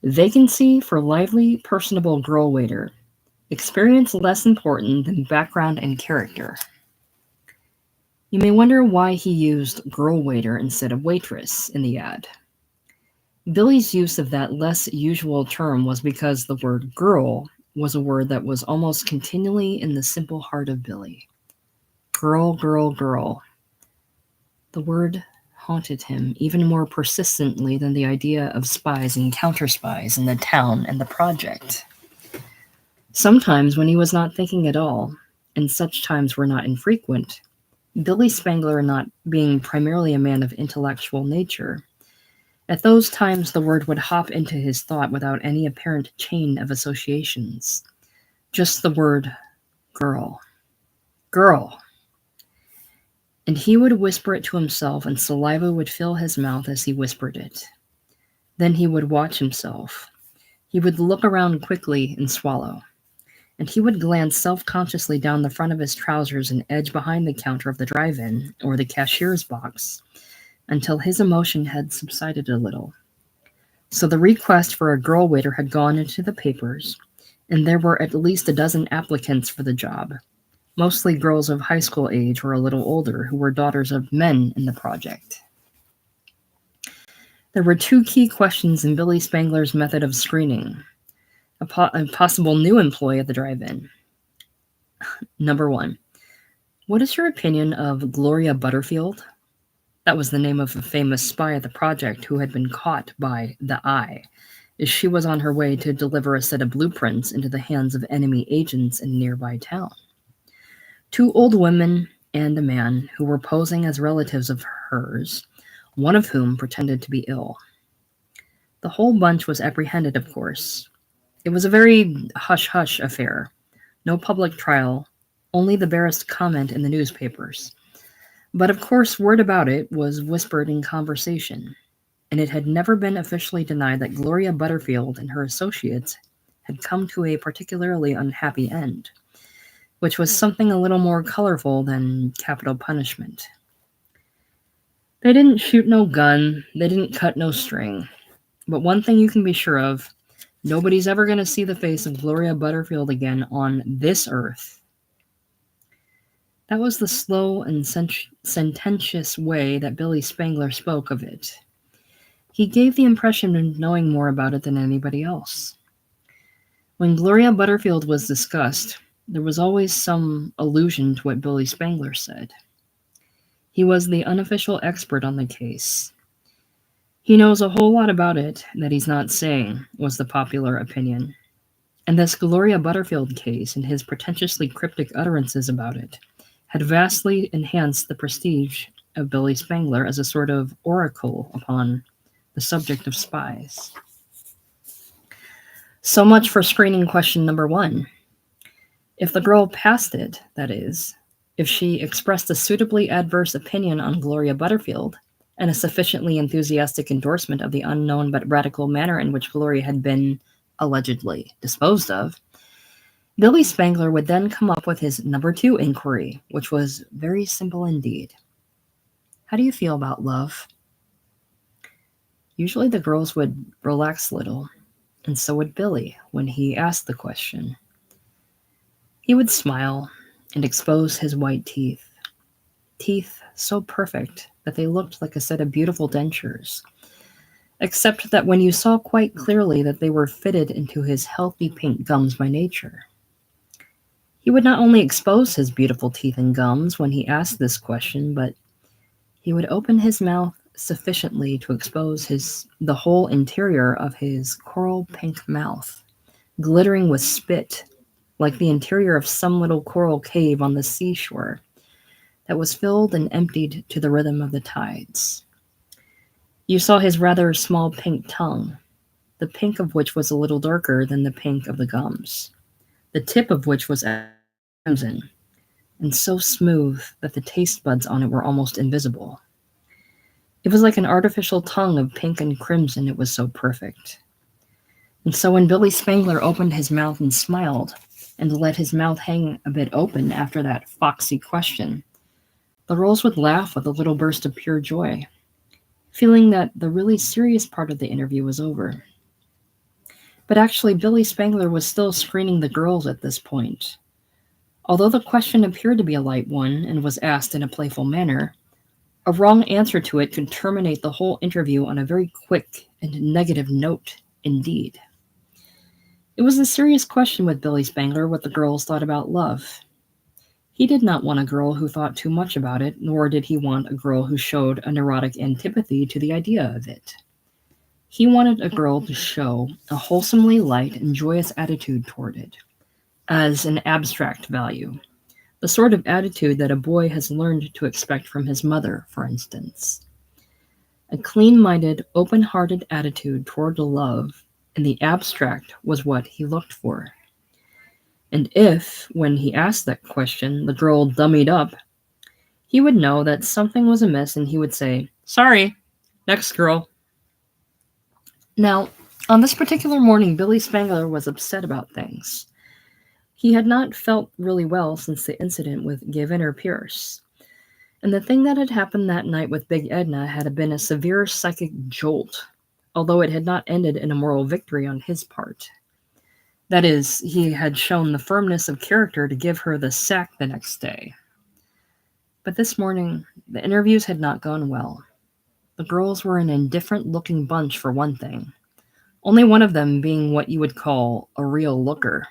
Vacancy for lively, personable girl waiter. Experience less important than background and character. You may wonder why he used girl waiter instead of waitress in the ad. Billy's use of that less usual term was because the word girl was a word that was almost continually in the simple heart of Billy. Girl, girl, girl. The word haunted him even more persistently than the idea of spies and counter-spies in the town and the project. Sometimes when he was not thinking at all, and such times were not infrequent, Billy Spangler not being primarily a man of intellectual nature, at those times the word would hop into his thought without any apparent chain of associations. Just the word girl. Girl. And he would whisper it to himself, and saliva would fill his mouth as he whispered it. Then he would watch himself. He would look around quickly and swallow. And he would glance self-consciously down the front of his trousers and edge behind the counter of the drive-in or the cashier's box until his emotion had subsided a little. So the request for a girl waiter had gone into the papers, and there were at least a dozen applicants for the job, mostly girls of high school age or a little older who were daughters of men in the project. There were two key questions in Billy Spangler's method of screening a possible new employee at the drive-in. Number 1, what is your opinion of Gloria Butterfield? That was the name of a famous spy at the project who had been caught by the Eye, as she was on her way to deliver a set of blueprints into the hands of enemy agents in a nearby town. 2 old women and a man who were posing as relatives of hers, one of whom pretended to be ill. The whole bunch was apprehended, of course. It was a very hush-hush affair. No public trial, only the barest comment in the newspapers. But of course, word about it was whispered in conversation, and it had never been officially denied that Gloria Butterfield and her associates had come to a particularly unhappy end, which was something a little more colorful than capital punishment. They didn't shoot no gun, they didn't cut no string. But one thing you can be sure of, nobody's ever going to see the face of Gloria Butterfield again on this earth. That was the slow and sententious way that Billy Spangler spoke of it. He gave the impression of knowing more about it than anybody else. When Gloria Butterfield was discussed, there was always some allusion to what Billy Spangler said. He was the unofficial expert on the case. He knows a whole lot about it that he's not saying, was the popular opinion. And this Gloria Butterfield case and his pretentiously cryptic utterances about it had vastly enhanced the prestige of Billy Spangler as a sort of oracle upon the subject of spies. So much for screening question number 1. If the girl passed it, that is, if she expressed a suitably adverse opinion on Gloria Butterfield, and a sufficiently enthusiastic endorsement of the unknown but radical manner in which Gloria had been allegedly disposed of, Billy Spangler would then come up with his number 2 inquiry, which was very simple indeed. How do you feel about love? Usually the girls would relax a little, and so would Billy when he asked the question. He would smile and expose his white teeth. Teeth so perfect that they looked like a set of beautiful dentures, except that when you saw quite clearly that they were fitted into his healthy pink gums by nature. He would not only expose his beautiful teeth and gums when he asked this question, but He would open his mouth sufficiently to expose the whole interior of his coral pink mouth, glittering with spit, like the interior of some little coral cave on the seashore that was filled and emptied to the rhythm of the tides. You saw his rather small pink tongue, the pink of which was a little darker than the pink of the gums, the tip of which was crimson, and so smooth that the taste buds on it were almost invisible. It was like an artificial tongue of pink and crimson, it was so perfect. And so when Billy Spangler opened his mouth and smiled, and let his mouth hang a bit open after that foxy question, the girls would laugh with a little burst of pure joy, feeling that the really serious part of the interview was over. But actually, Billy Spangler was still screening the girls at this point. Although the question appeared to be a light one and was asked in a playful manner, a wrong answer to it could terminate the whole interview on a very quick and negative note indeed. It was a serious question with Billy Spangler what the girls thought about love. He did not want a girl who thought too much about it, nor did he want a girl who showed a neurotic antipathy to the idea of it. He wanted a girl to show a wholesomely light and joyous attitude toward it, as an abstract value, the sort of attitude that a boy has learned to expect from his mother, for instance. A clean-minded, open-hearted attitude toward love in the abstract was what he looked for. And if, when he asked that question, the girl dummied up, he would know that something was amiss and he would say, "Sorry, next girl." Now, on this particular morning, Billy Spangler was upset about things. He had not felt really well since the incident with Gaviner Pierce. And the thing that had happened that night with Big Edna had been a severe psychic jolt, although it had not ended in a moral victory on his part. That is, he had shown the firmness of character to give her the sack the next day. But this morning, the interviews had not gone well. The girls were an indifferent-looking bunch for one thing, only one of them being what you would call a real looker.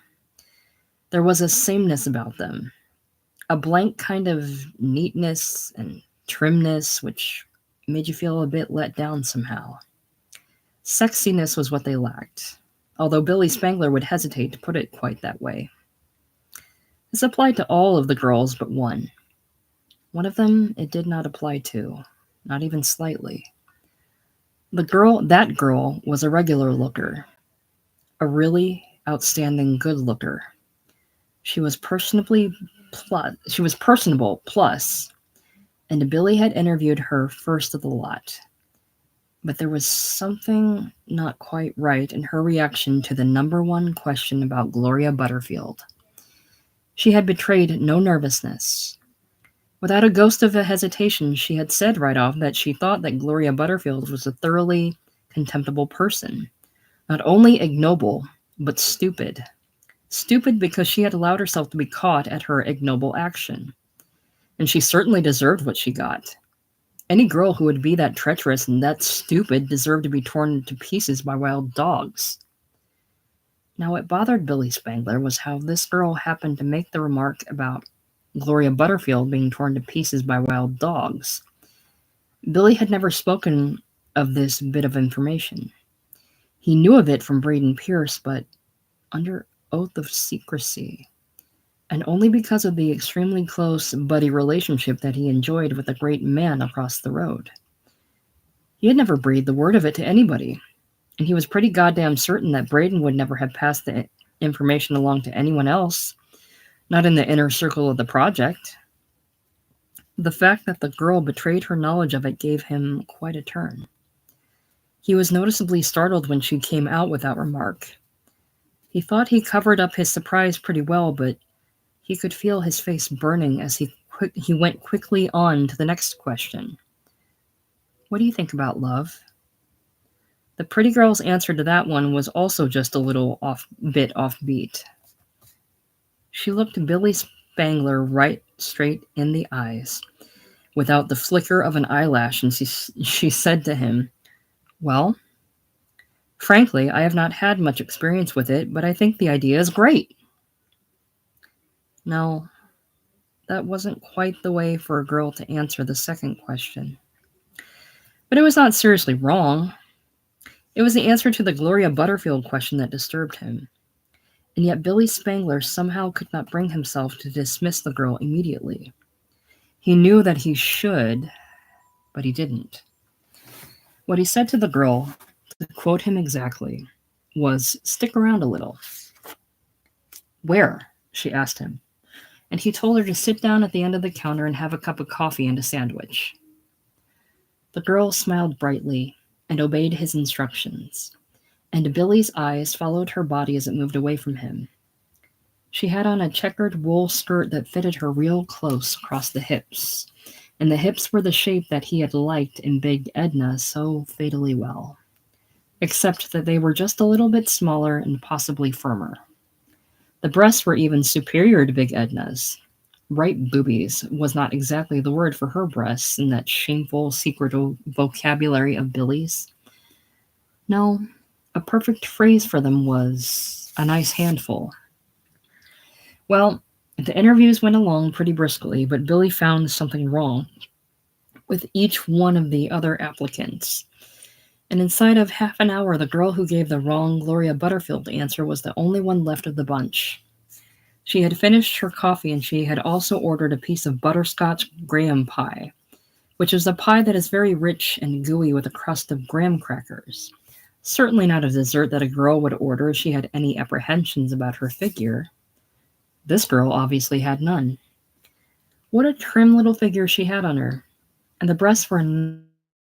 There was a sameness about them, a blank kind of neatness and trimness which made you feel a bit let down somehow. Sexiness was what they lacked, although Billy Spangler would hesitate to put it quite that way. This applied to all of the girls but one. One of them it did not apply to, not even slightly. That girl was a regular looker, a really outstanding good looker. She was personable plus, and Billy had interviewed her first of the lot. But there was something not quite right in her reaction to the number one question about Gloria Butterfield. She had betrayed no nervousness. Without a ghost of a hesitation, she had said right off that she thought that Gloria Butterfield was a thoroughly contemptible person, not only ignoble, but stupid. Stupid because she had allowed herself to be caught at her ignoble action. And she certainly deserved what she got. Any girl who would be that treacherous and that stupid deserved to be torn to pieces by wild dogs. Now, what bothered Billy Spangler was how this girl happened to make the remark about Gloria Butterfield being torn to pieces by wild dogs. Billy had never spoken of this bit of information. He knew of it from Braden Pierce, but under oath of secrecy, and only because of the extremely close buddy relationship that he enjoyed with a great man across the road. He had never breathed a word of it to anybody, and he was pretty goddamn certain that Braden would never have passed the information along to anyone else, not in the inner circle of the project. The fact that the girl betrayed her knowledge of it gave him quite a turn. He was noticeably startled when she came out without remark. He thought he covered up his surprise pretty well, but he could feel his face burning as he went quickly on to the next question. "What do you think about love?" The pretty girl's answer to that one was also just a little bit offbeat. She looked Billy Spangler right straight in the eyes, without the flicker of an eyelash, and she said to him, "Well, frankly, I have not had much experience with it, but I think the idea is great." Now, that wasn't quite the way for a girl to answer the second question. But it was not seriously wrong. It was the answer to the Gloria Butterfield question that disturbed him. And yet Billy Spangler somehow could not bring himself to dismiss the girl immediately. He knew that he should, but he didn't. What he said to the girl, to quote him exactly, was, "Stick around a little." "Where?" she asked him, and he told her to sit down at the end of the counter and have a cup of coffee and a sandwich. The girl smiled brightly and obeyed his instructions, and Billy's eyes followed her body as it moved away from him. She had on a checkered wool skirt that fitted her real close across the hips, and the hips were the shape that he had liked in Big Edna so fatally well, except that they were just a little bit smaller and possibly firmer. The breasts were even superior to Big Edna's. Ripe boobies was not exactly the word for her breasts in that shameful secret vocabulary of Billy's. No, a perfect phrase for them was a nice handful. Well, the interviews went along pretty briskly, but Billy found something wrong with each one of the other applicants. And inside of half an hour, the girl who gave the wrong Gloria Butterfield answer was the only one left of the bunch. She had finished her coffee, and she had also ordered a piece of butterscotch graham pie, which is a pie that is very rich and gooey with a crust of graham crackers. Certainly not a dessert that a girl would order if she had any apprehensions about her figure. This girl obviously had none. What a trim little figure she had on her, and the breasts were a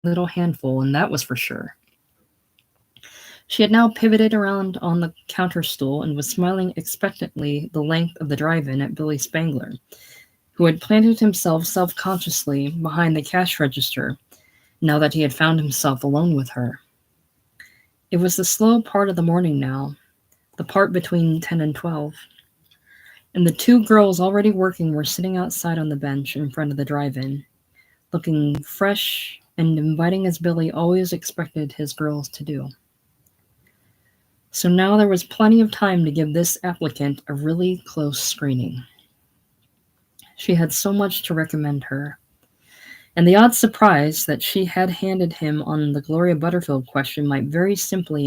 little handful, and that was for sure. She had now pivoted around on the counter stool and was smiling expectantly the length of the drive-in at Billy Spangler, who had planted himself self-consciously behind the cash register now that he had found himself alone with her. It was the slow part of the morning now, the part between 10 and 12, and the two girls already working were sitting outside on the bench in front of the drive-in, looking fresh and inviting as Billy always expected his girls to do. So now there was plenty of time to give this applicant a really close screening. She had so much to recommend her, and the odd surprise that she had handed him on the Gloria Butterfield question might be very simply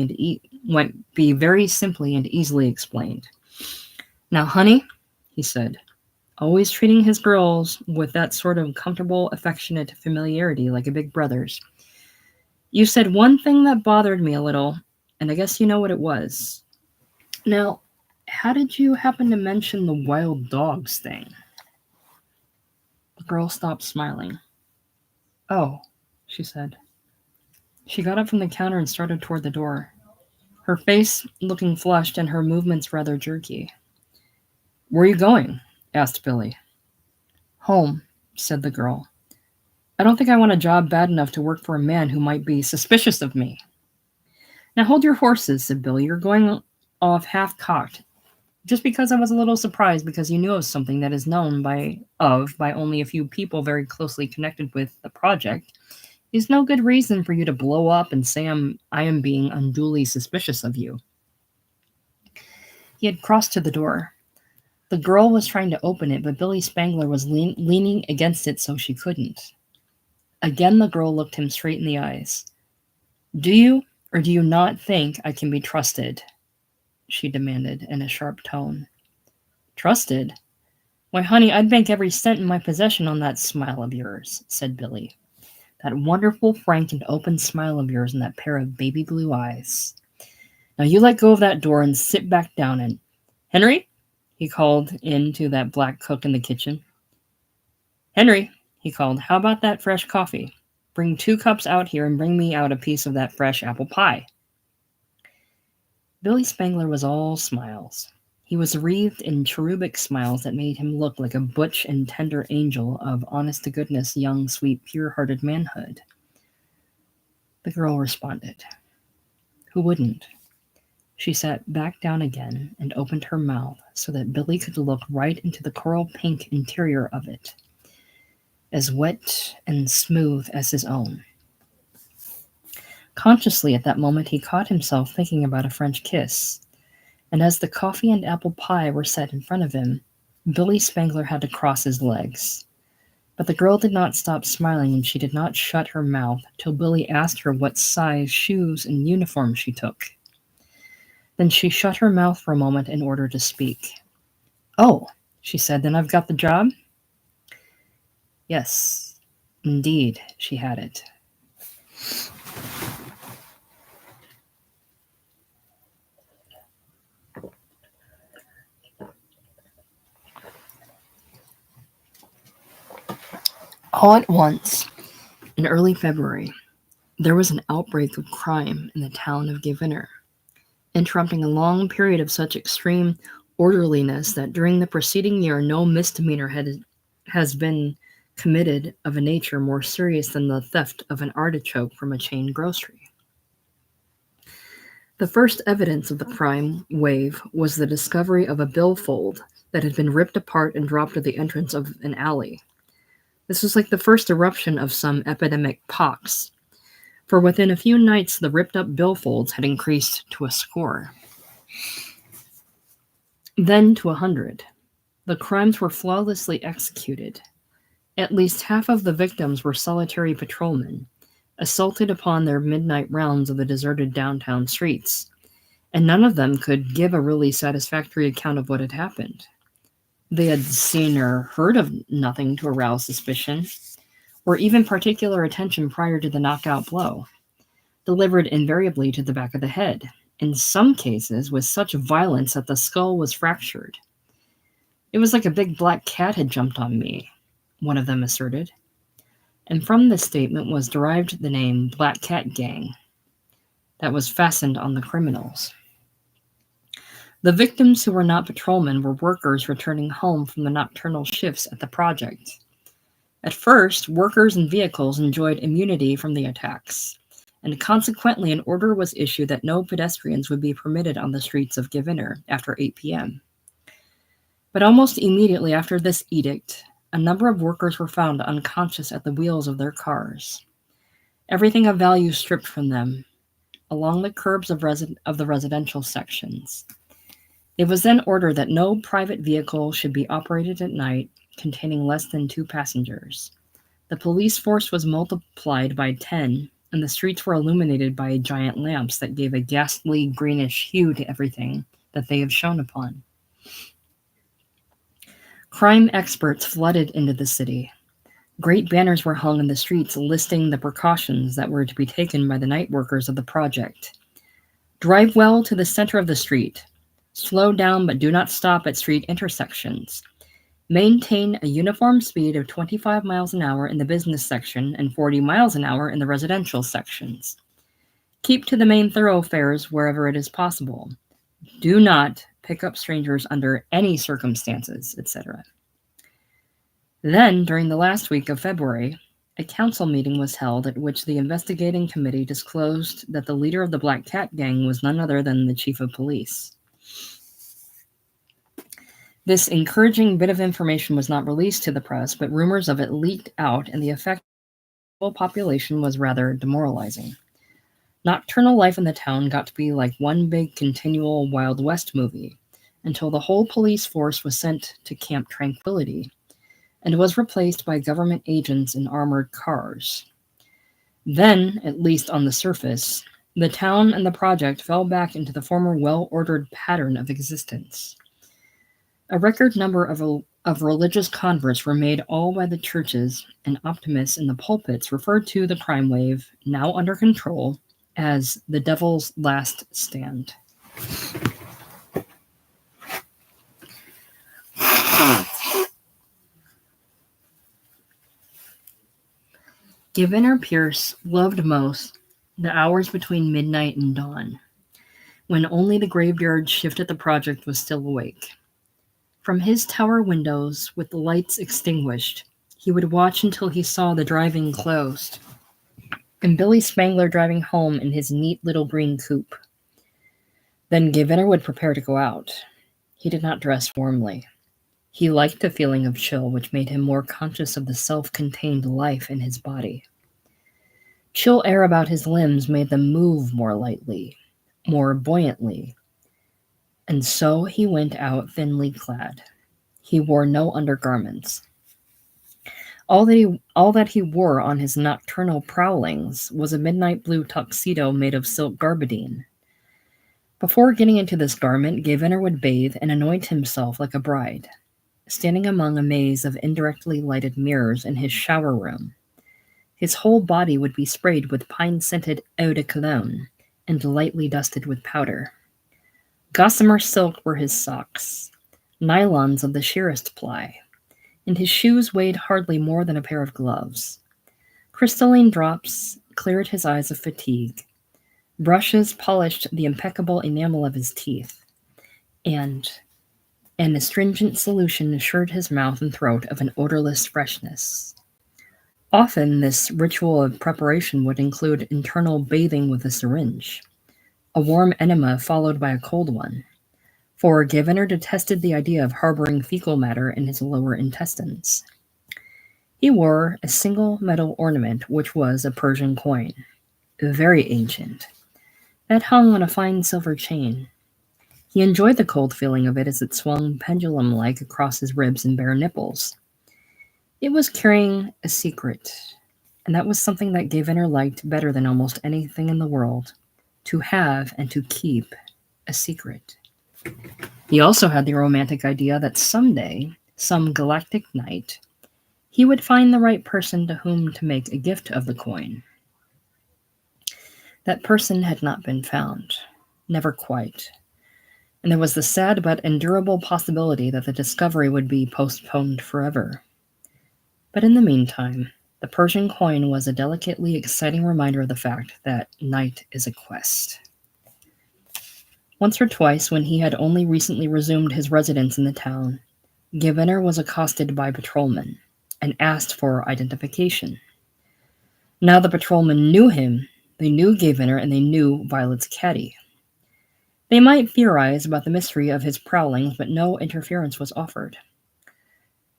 and easily explained. "Now, honey," he said, always treating his girls with that sort of comfortable, affectionate familiarity like a big brother's, "you said one thing that bothered me a little, and I guess you know what it was. Now, how did you happen to mention the wild dogs thing?" The girl stopped smiling. "Oh," she said. She got up from the counter and started toward the door, her face looking flushed and her movements rather jerky. "Where are you going?" asked Billy. "Home," said the girl. "I don't think I want a job bad enough to work for a man who might be suspicious of me." "Now hold your horses," said Billy. "You're going off half-cocked. Just because I was a little surprised because you knew of something that is known by only a few people very closely connected with the project is no good reason for you to blow up and say I am being unduly suspicious of you." He had crossed to the door. The girl was trying to open it, but Billy Spangler was leaning against it so she couldn't. Again the girl looked him straight in the eyes. "Do you or do you not think I can be trusted?" she demanded in a sharp tone. "Trusted? Why, honey, I'd bank every cent in my possession on that smile of yours," said Billy. "That wonderful, frank, and open smile of yours and that pair of baby blue eyes. Now you let go of that door and sit back down and... Henry?" he called in to that black cook in the kitchen. "Henry," he called, "how about that fresh coffee? Bring 2 cups out here and bring me out a piece of that fresh apple pie." Billy Spangler was all smiles. He was wreathed in cherubic smiles that made him look like a butch and tender angel of honest-to-goodness, young, sweet, pure-hearted manhood. The girl responded. Who wouldn't? She sat back down again and opened her mouth so that Billy could look right into the coral-pink interior of it, as wet and smooth as his own. Consciously at that moment he caught himself thinking about a French kiss, and as the coffee and apple pie were set in front of him, Billy Spangler had to cross his legs. But the girl did not stop smiling, and she did not shut her mouth till Billy asked her what size shoes and uniform she took. Then she shut her mouth for a moment in order to speak. "Oh," she said, "then I've got the job?" Yes, indeed, she had it. All at once, in early February, there was an outbreak of crime in the town of Givinner, interrupting a long period of such extreme orderliness that during the preceding year no misdemeanor has been committed of a nature more serious than the theft of an artichoke from a chain grocery. The first evidence of the crime wave was the discovery of a billfold that had been ripped apart and dropped at the entrance of an alley. This was like the first eruption of some epidemic pox, for within a few nights the ripped-up billfolds had increased to a score. Then to 100. The crimes were flawlessly executed. At least half of the victims were solitary patrolmen, assaulted upon their midnight rounds of the deserted downtown streets, and none of them could give a really satisfactory account of what had happened. They had seen or heard of nothing to arouse suspicion, or even particular attention prior to the knockout blow, delivered invariably to the back of the head, in some cases with such violence that the skull was fractured. "It was like a big black cat had jumped on me," one of them asserted. And from this statement was derived the name Black Cat Gang that was fastened on the criminals. The victims who were not patrolmen were workers returning home from the nocturnal shifts at the project. At first, workers and vehicles enjoyed immunity from the attacks, and consequently an order was issued that no pedestrians would be permitted on the streets of Givinner after 8 p.m. But almost immediately after this edict, a number of workers were found unconscious at the wheels of their cars, everything of value stripped from them, along the curbs of the residential sections. It was then ordered that no private vehicle should be operated at night containing less than 2 passengers. The police force was multiplied by 10, and the streets were illuminated by giant lamps that gave a ghastly greenish hue to everything that they have shone upon. Crime experts flooded into the city. Great banners were hung in the streets listing the precautions that were to be taken by the night workers of the project. Drive well to the center of the street. Slow down but do not stop at street intersections. Maintain a uniform speed of 25 miles an hour in the business section and 40 miles an hour in the residential sections. Keep to the main thoroughfares wherever it is possible. Do not pick up strangers under any circumstances, etc. Then, during the last week of February, a council meeting was held at which the investigating committee disclosed that the leader of the Black Cat Gang was none other than the chief of police. This encouraging bit of information was not released to the press, but rumors of it leaked out, and the effect on the population was rather demoralizing. Nocturnal life in the town got to be like one big continual Wild West movie, until the whole police force was sent to Camp Tranquility, and was replaced by government agents in armored cars. Then, at least on the surface, the town and the project fell back into the former well-ordered pattern of existence. A record number of religious converts were made all by the churches, and optimists in the pulpits referred to the crime wave, now under control, as the devil's last stand. Givenner Pierce loved most the hours between midnight and dawn, when only the graveyard shift at the project was still awake. From his tower windows, with the lights extinguished, he would watch until he saw the drive-in closed, and Billy Spangler driving home in his neat little green coupe. Then Givenner would prepare to go out. He did not dress warmly. He liked the feeling of chill, which made him more conscious of the self-contained life in his body. Chill air about his limbs made them move more lightly, more buoyantly, and so he went out thinly clad. He wore no undergarments. All that he wore on his nocturnal prowlings was a midnight blue tuxedo made of silk garbadine. Before getting into this garment, Gaviner would bathe and anoint himself like a bride, standing among a maze of indirectly lighted mirrors in his shower room. His whole body would be sprayed with pine-scented eau de cologne and lightly dusted with powder. Gossamer silk were his socks, nylons of the sheerest ply, and his shoes weighed hardly more than a pair of gloves. Crystalline drops cleared his eyes of fatigue. Brushes polished the impeccable enamel of his teeth, and an astringent solution assured his mouth and throat of an odorless freshness. Often this ritual of preparation would include internal bathing with a syringe, a warm enema followed by a cold one, for Gaviner detested the idea of harboring fecal matter in his lower intestines. He wore a single metal ornament, which was a Persian coin, very ancient, that hung on a fine silver chain. He enjoyed the cold feeling of it as it swung pendulum-like across his ribs and bare nipples. It was carrying a secret, and that was something that Gaviner liked better than almost anything in the world, to have and to keep a secret. He also had the romantic idea that someday, some galactic night, he would find the right person to whom to make a gift of the coin. That person had not been found, never quite, and there was the sad but endurable possibility that the discovery would be postponed forever. But in the meantime, the Persian coin was a delicately exciting reminder of the fact that night is a quest. Once or twice, when he had only recently resumed his residence in the town, Gaviner was accosted by patrolmen and asked for identification. Now the patrolmen knew him, they knew Gaviner, and they knew Violet's caddy. They might theorize about the mystery of his prowlings, but no interference was offered.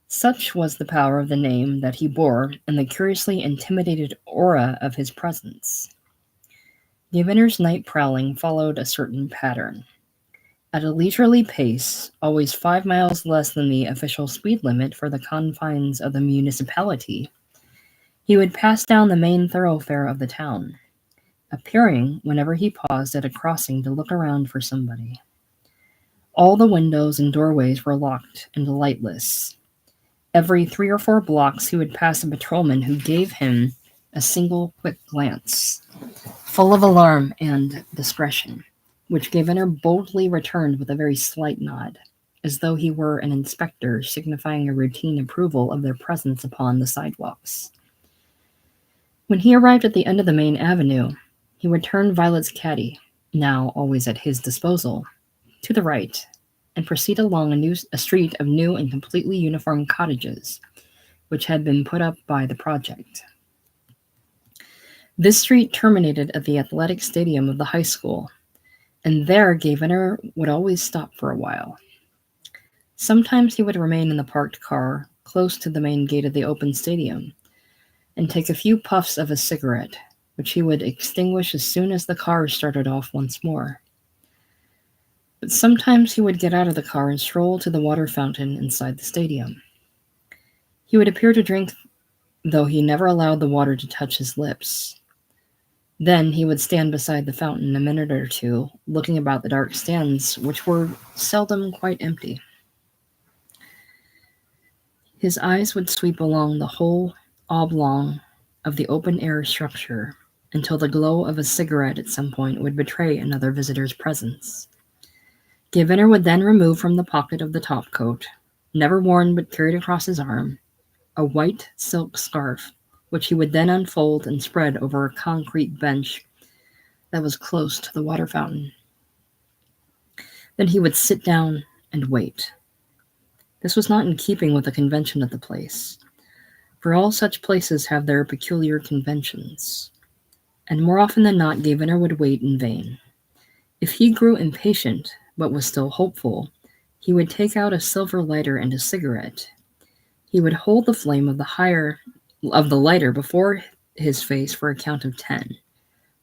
Such was the power of the name that he bore and the curiously intimidated aura of his presence. Gaviner's night prowling followed a certain pattern. At a leisurely pace, always 5 miles less than the official speed limit for the confines of the municipality, he would pass down the main thoroughfare of the town, appearing whenever he paused at a crossing to look around for somebody. All the windows and doorways were locked and lightless. Every 3 or 4 blocks he would pass a patrolman who gave him a single quick glance, full of alarm and discretion, which Gaviner boldly returned with a very slight nod, as though he were an inspector signifying a routine approval of their presence upon the sidewalks. When he arrived at the end of the main avenue, he would turn Violet's caddy, now always at his disposal, to the right, and proceed along a street of new and completely uniform cottages, which had been put up by the project. This street terminated at the athletic stadium of the high school, and there Gaviner would always stop for a while. Sometimes he would remain in the parked car close to the main gate of the open stadium and take a few puffs of a cigarette, which he would extinguish as soon as the car started off once more. But sometimes he would get out of the car and stroll to the water fountain inside the stadium. He would appear to drink, though he never allowed the water to touch his lips. Then he would stand beside the fountain a minute or two, looking about the dark stands, which were seldom quite empty. His eyes would sweep along the whole oblong of the open-air structure until the glow of a cigarette at some point would betray another visitor's presence. Gaviner would then remove from the pocket of the topcoat, never worn but carried across his arm, a white silk scarf, which he would then unfold and spread over a concrete bench that was close to the water fountain. Then he would sit down and wait. This was not in keeping with the convention of the place, for all such places have their peculiar conventions, and more often than not Gaviner would wait in vain. If he grew impatient, but was still hopeful, he would take out a silver lighter and a cigarette. He would hold the flame of the lighter before his face for a count of 10,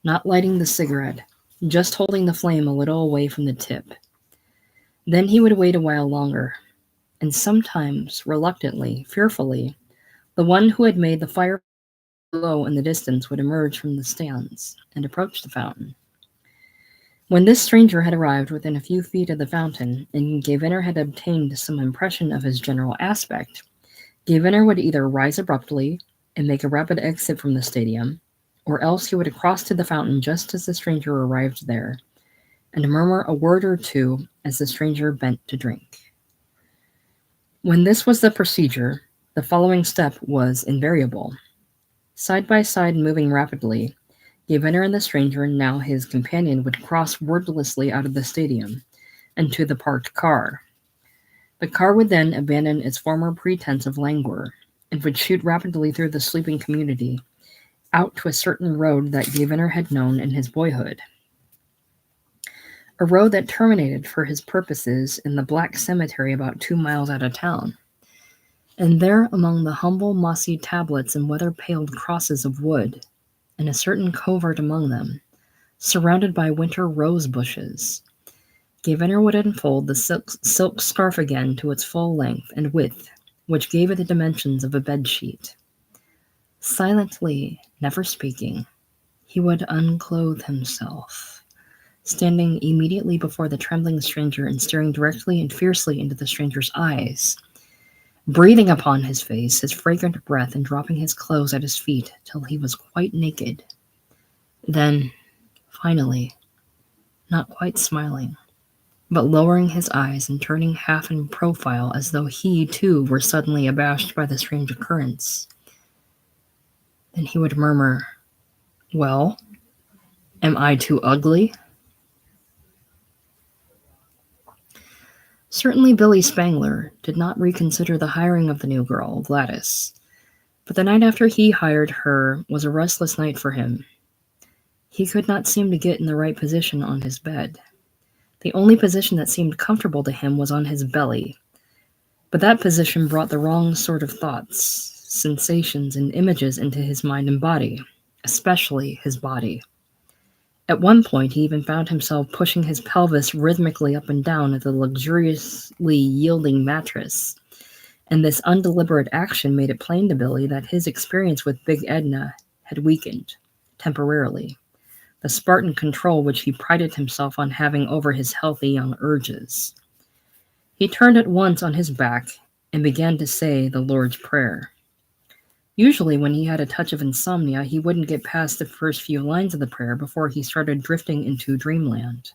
not lighting the cigarette, just holding the flame a little away from the tip. Then he would wait a while longer, and sometimes reluctantly, fearfully, the one who had made the fire glow in the distance would emerge from the stands and approach the fountain. When this stranger had arrived within a few feet of the fountain, and Gaviner had obtained some impression of his general aspect, Gaviner would either rise abruptly and make a rapid exit from the stadium, or else he would cross to the fountain just as the stranger arrived there, and murmur a word or two as the stranger bent to drink. When this was the procedure, the following step was invariable. Side by side, moving rapidly, Gaviner and the stranger, now his companion, would cross wordlessly out of the stadium and to the parked car. The car would then abandon its former pretense of languor and would shoot rapidly through the sleeping community out to a certain road that Gaviner had known in his boyhood. A road that terminated for his purposes in the black cemetery about 2 miles out of town. And there, among the humble mossy tablets and weather-paled crosses of wood, in a certain covert among them, surrounded by winter rose bushes, Gaviner would unfold the silk scarf again to its full length and width, which gave it the dimensions of a bedsheet. Silently, never speaking, he would unclothe himself, standing immediately before the trembling stranger and staring directly and fiercely into the stranger's eyes, breathing upon his face his fragrant breath and dropping his clothes at his feet till he was quite naked. Then, finally, not quite smiling, but lowering his eyes and turning half in profile as though he, too, were suddenly abashed by the strange occurrence. Then he would murmur, "Well, am I too ugly?" Certainly Billy Spangler did not reconsider the hiring of the new girl, Gladys, but the night after he hired her was a restless night for him. He could not seem to get in the right position on his bed. The only position that seemed comfortable to him was on his belly, but that position brought the wrong sort of thoughts, sensations, and images into his mind and body, especially his body. At one point, he even found himself pushing his pelvis rhythmically up and down at the luxuriously yielding mattress, and this undeliberate action made it plain to Billy that his experience with Big Edna had weakened, temporarily, the Spartan control which he prided himself on having over his healthy young urges. He turned at once on his back and began to say the Lord's Prayer. Usually when he had a touch of insomnia, he wouldn't get past the first few lines of the prayer before he started drifting into dreamland.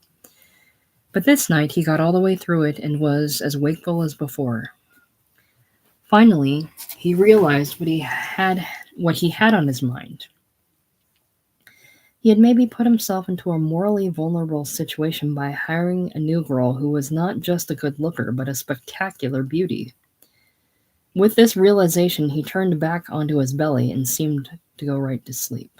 But this night he got all the way through it and was as wakeful as before. Finally, he realized what he had on his mind. He had maybe put himself into a morally vulnerable situation by hiring a new girl who was not just a good looker, but a spectacular beauty. With this realization, he turned back onto his belly and seemed to go right to sleep.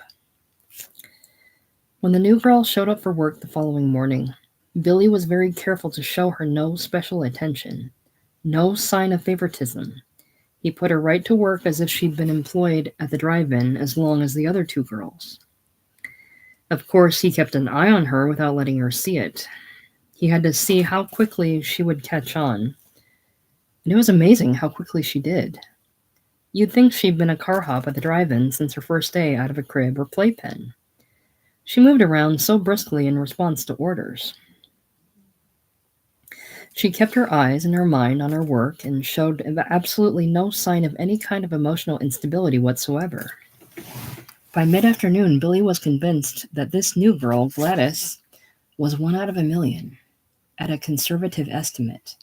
When the new girl showed up for work the following morning, Billy was very careful to show her no special attention, no sign of favoritism. He put her right to work as if she'd been employed at the drive-in as long as the other two girls. Of course, he kept an eye on her without letting her see it. He had to see how quickly she would catch on. And it was amazing how quickly she did. You'd think she'd been a car hop at the drive-in since her first day out of a crib or playpen. She moved around so briskly in response to orders. She kept her eyes and her mind on her work and showed absolutely no sign of any kind of emotional instability whatsoever. By mid-afternoon, Billy was convinced that this new girl, Gladys, was 1 out of a million, at a conservative estimate.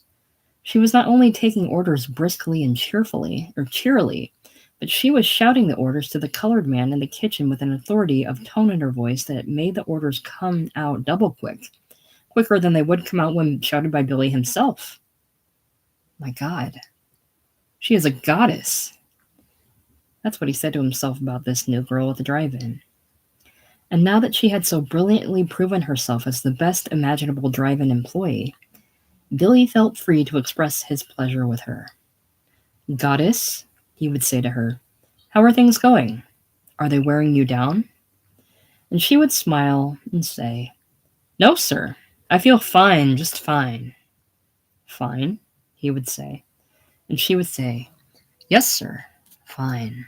She was not only taking orders briskly and cheerily, but she was shouting the orders to the colored man in the kitchen with an authority of tone in her voice that made the orders come out double quicker than they would come out when shouted by Billy himself. My God, she is a goddess. That's what he said to himself about this new girl at the drive-in. And now that she had so brilliantly proven herself as the best imaginable drive-in employee, Billy felt free to express his pleasure with her. "Goddess," he would say to her, "how are things going? Are they wearing you down?" And she would smile and say, "No, sir, I feel fine, just fine." "Fine," he would say. and she would say, "Yes, sir. Fine."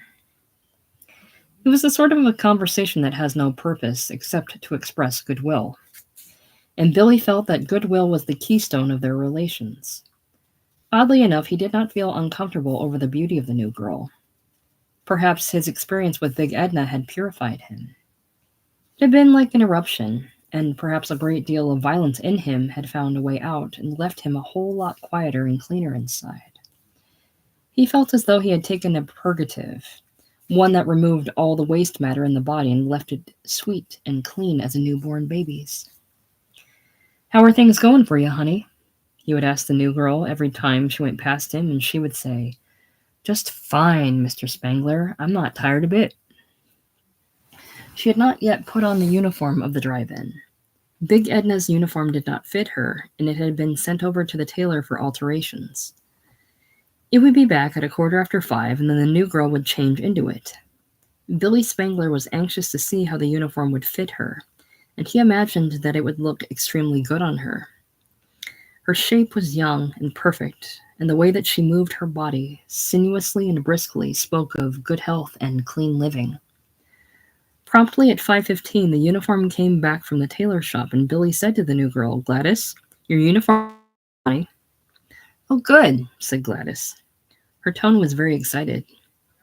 It was the sort of a conversation that has no purpose except to express goodwill. And Billy felt that goodwill was the keystone of their relations. Oddly enough, he did not feel uncomfortable over the beauty of the new girl. Perhaps his experience with Big Edna had purified him. It had been like an eruption, and perhaps a great deal of violence in him had found a way out and left him a whole lot quieter and cleaner inside. He felt as though he had taken a purgative, one that removed all the waste matter in the body and left it sweet and clean as a newborn baby's. "How are things going for you, honey?" he would ask the new girl every time she went past him, and she would say, "Just fine, Mr. Spangler. I'm not tired a bit." She had not yet put on the uniform of the drive-in. Big Edna's uniform did not fit her, and it had been sent over to the tailor for alterations. It would be back at 5:15, and then the new girl would change into it. Billy Spangler was anxious to see how the uniform would fit her, and he imagined that it would look extremely good on her. Her shape was young and perfect, and the way that she moved her body, sinuously and briskly, spoke of good health and clean living. Promptly at 5:15, the uniform came back from the tailor shop, and Billy said to the new girl, "Gladys, your uniform is ready." "Oh, good," said Gladys. Her tone was very excited.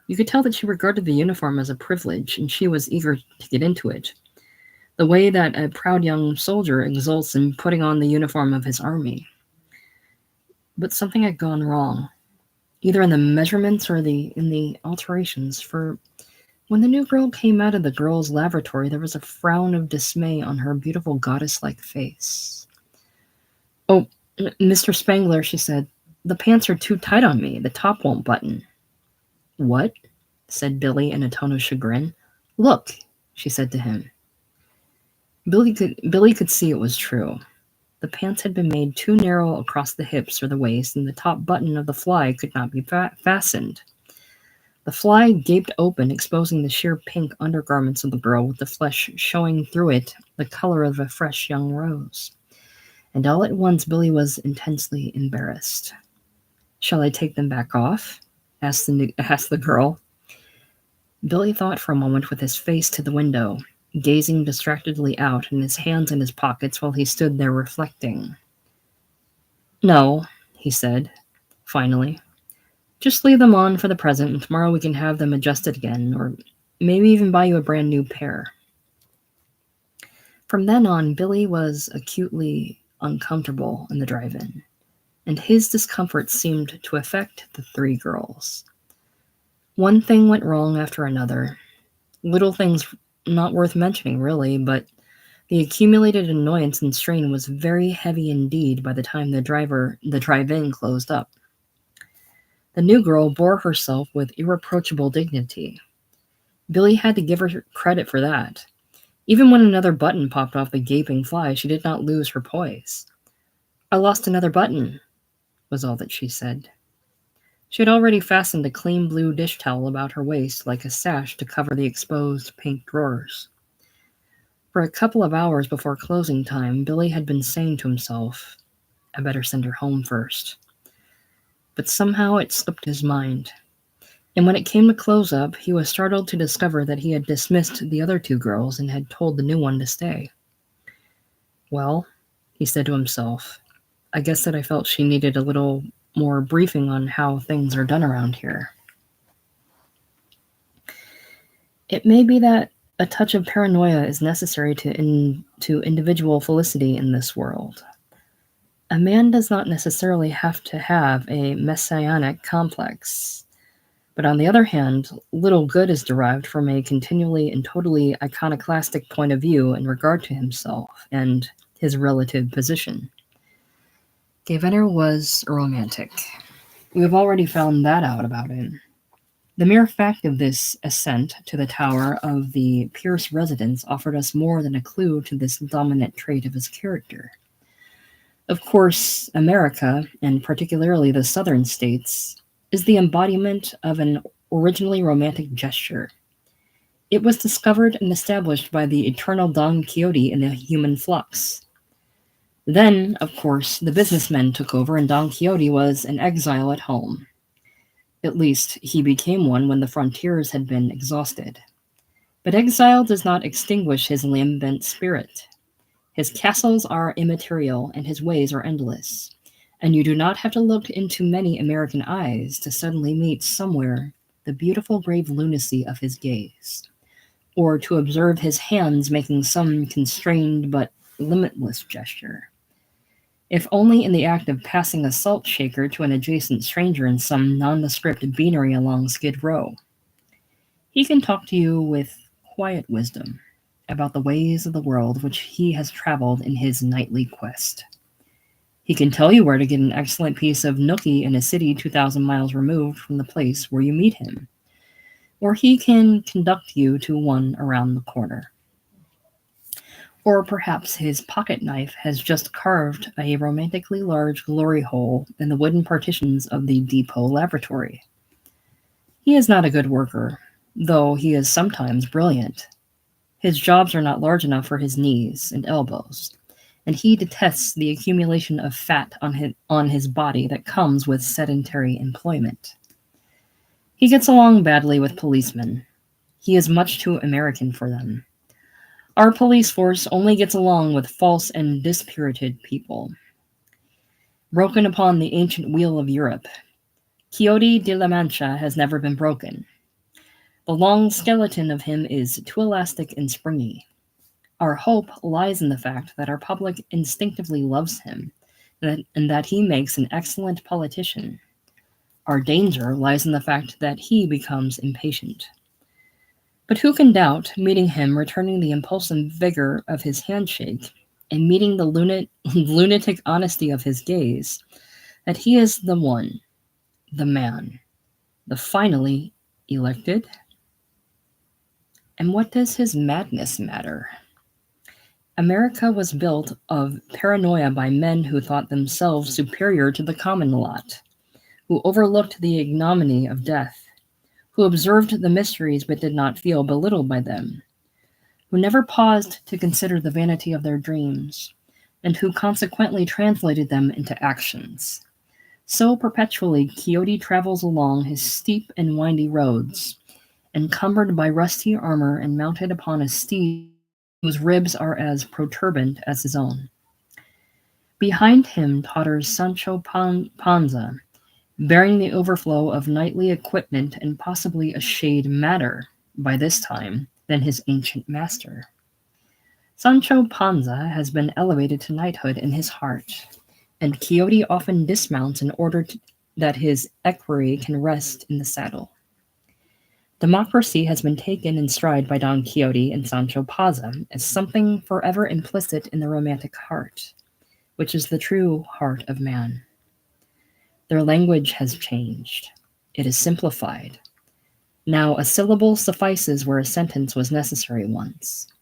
You could tell that she regarded the uniform as a privilege, and she was eager to get into it, the way that a proud young soldier exults in putting on the uniform of his army. But something had gone wrong, either in the measurements or in the alterations, for when the new girl came out of the girls' lavatory, there was a frown of dismay on her beautiful goddess-like face. "Oh, Mr. Spangler," she said, "the pants are too tight on me. The top won't button." "What?" said Billy in a tone of chagrin. "Look," she said to him. Billy could see it was true. The pants had been made too narrow across the hips or the waist, and the top button of the fly could not be fastened. The fly gaped open, exposing the sheer pink undergarments of the girl, with the flesh showing through it the color of a fresh young rose. And all at once Billy was intensely embarrassed. "Shall I take them back off?" asked the girl. Billy thought for a moment with his face to the window, gazing distractedly out and his hands in his pockets while he stood there reflecting. "No," he said, finally. "Just leave them on for the present, and tomorrow we can have them adjusted again, or maybe even buy you a brand new pair." From then on, Billy was acutely uncomfortable in the drive-in, and his discomfort seemed to affect the three girls. One thing went wrong after another. Little things not worth mentioning, really, but the accumulated annoyance and strain was very heavy indeed by the time the drive-in closed up. The new girl bore herself with irreproachable dignity. Billy had to give her credit for that. Even when another button popped off the gaping fly, she did not lose her poise. "I lost another button," was all that she said. She had already fastened a clean blue dish towel about her waist like a sash to cover the exposed pink drawers. For a couple of hours before closing time, Billy had been saying to himself, "I better send her home first." But somehow it slipped his mind. And when it came to close up, he was startled to discover that he had dismissed the other two girls and had told the new one to stay. "Well," he said to himself, "I guess that I felt she needed a little more briefing on how things are done around here." It may be that a touch of paranoia is necessary to individual felicity in this world. A man does not necessarily have to have a messianic complex. But on the other hand, little good is derived from a continually and totally iconoclastic point of view in regard to himself and his relative position. Gevenner was a romantic. We have already found that out about him. The mere fact of this ascent to the tower of the Pierce residence offered us more than a clue to this dominant trait of his character. Of course, America, and particularly the southern states, is the embodiment of an originally romantic gesture. It was discovered and established by the eternal Don Quixote in the human flux. Then, of course, the businessmen took over and Don Quixote was an exile at home. At least, he became one when the frontiers had been exhausted. But exile does not extinguish his lambent spirit. His castles are immaterial and his ways are endless. And you do not have to look into many American eyes to suddenly meet somewhere the beautiful grave lunacy of his gaze, or to observe his hands making some constrained but limitless gesture. If only in the act of passing a salt shaker to an adjacent stranger in some nondescript beanery along Skid Row. He can talk to you with quiet wisdom about the ways of the world which he has traveled in his nightly quest. He can tell you where to get an excellent piece of nookie in a city 2,000 miles removed from the place where you meet him, or he can conduct you to one around the corner. Or perhaps his pocket knife has just carved a romantically large glory hole in the wooden partitions of the depot laboratory. He is not a good worker, though he is sometimes brilliant. His jobs are not large enough for his knees and elbows, and he detests the accumulation of fat on his body that comes with sedentary employment. He gets along badly with policemen. He is much too American for them. Our police force only gets along with false and dispirited people. Broken upon the ancient wheel of Europe, Quixote de la Mancha has never been broken. The long skeleton of him is too elastic and springy. Our hope lies in the fact that our public instinctively loves him, and that he makes an excellent politician. Our danger lies in the fact that he becomes impatient. But who can doubt, meeting him returning the impulsive vigor of his handshake, and meeting the lunatic honesty of his gaze, that he is the one, the man, the finally elected? And what does his madness matter? America was built of paranoia by men who thought themselves superior to the common lot, who overlooked the ignominy of death, who observed the mysteries but did not feel belittled by them, who never paused to consider the vanity of their dreams, and who consequently translated them into actions. So perpetually Quixote travels along his steep and windy roads, encumbered by rusty armor and mounted upon a steed whose ribs are as protuberant as his own. Behind him totters Panza, bearing the overflow of knightly equipment and possibly a shade madder, by this time, than his ancient master. Sancho Panza has been elevated to knighthood in his heart, and Quixote often dismounts in order that his equerry can rest in the saddle. Democracy has been taken in stride by Don Quixote and Sancho Panza as something forever implicit in the romantic heart, which is the true heart of man. Their language has changed. It is simplified. Now a syllable suffices where a sentence was necessary once.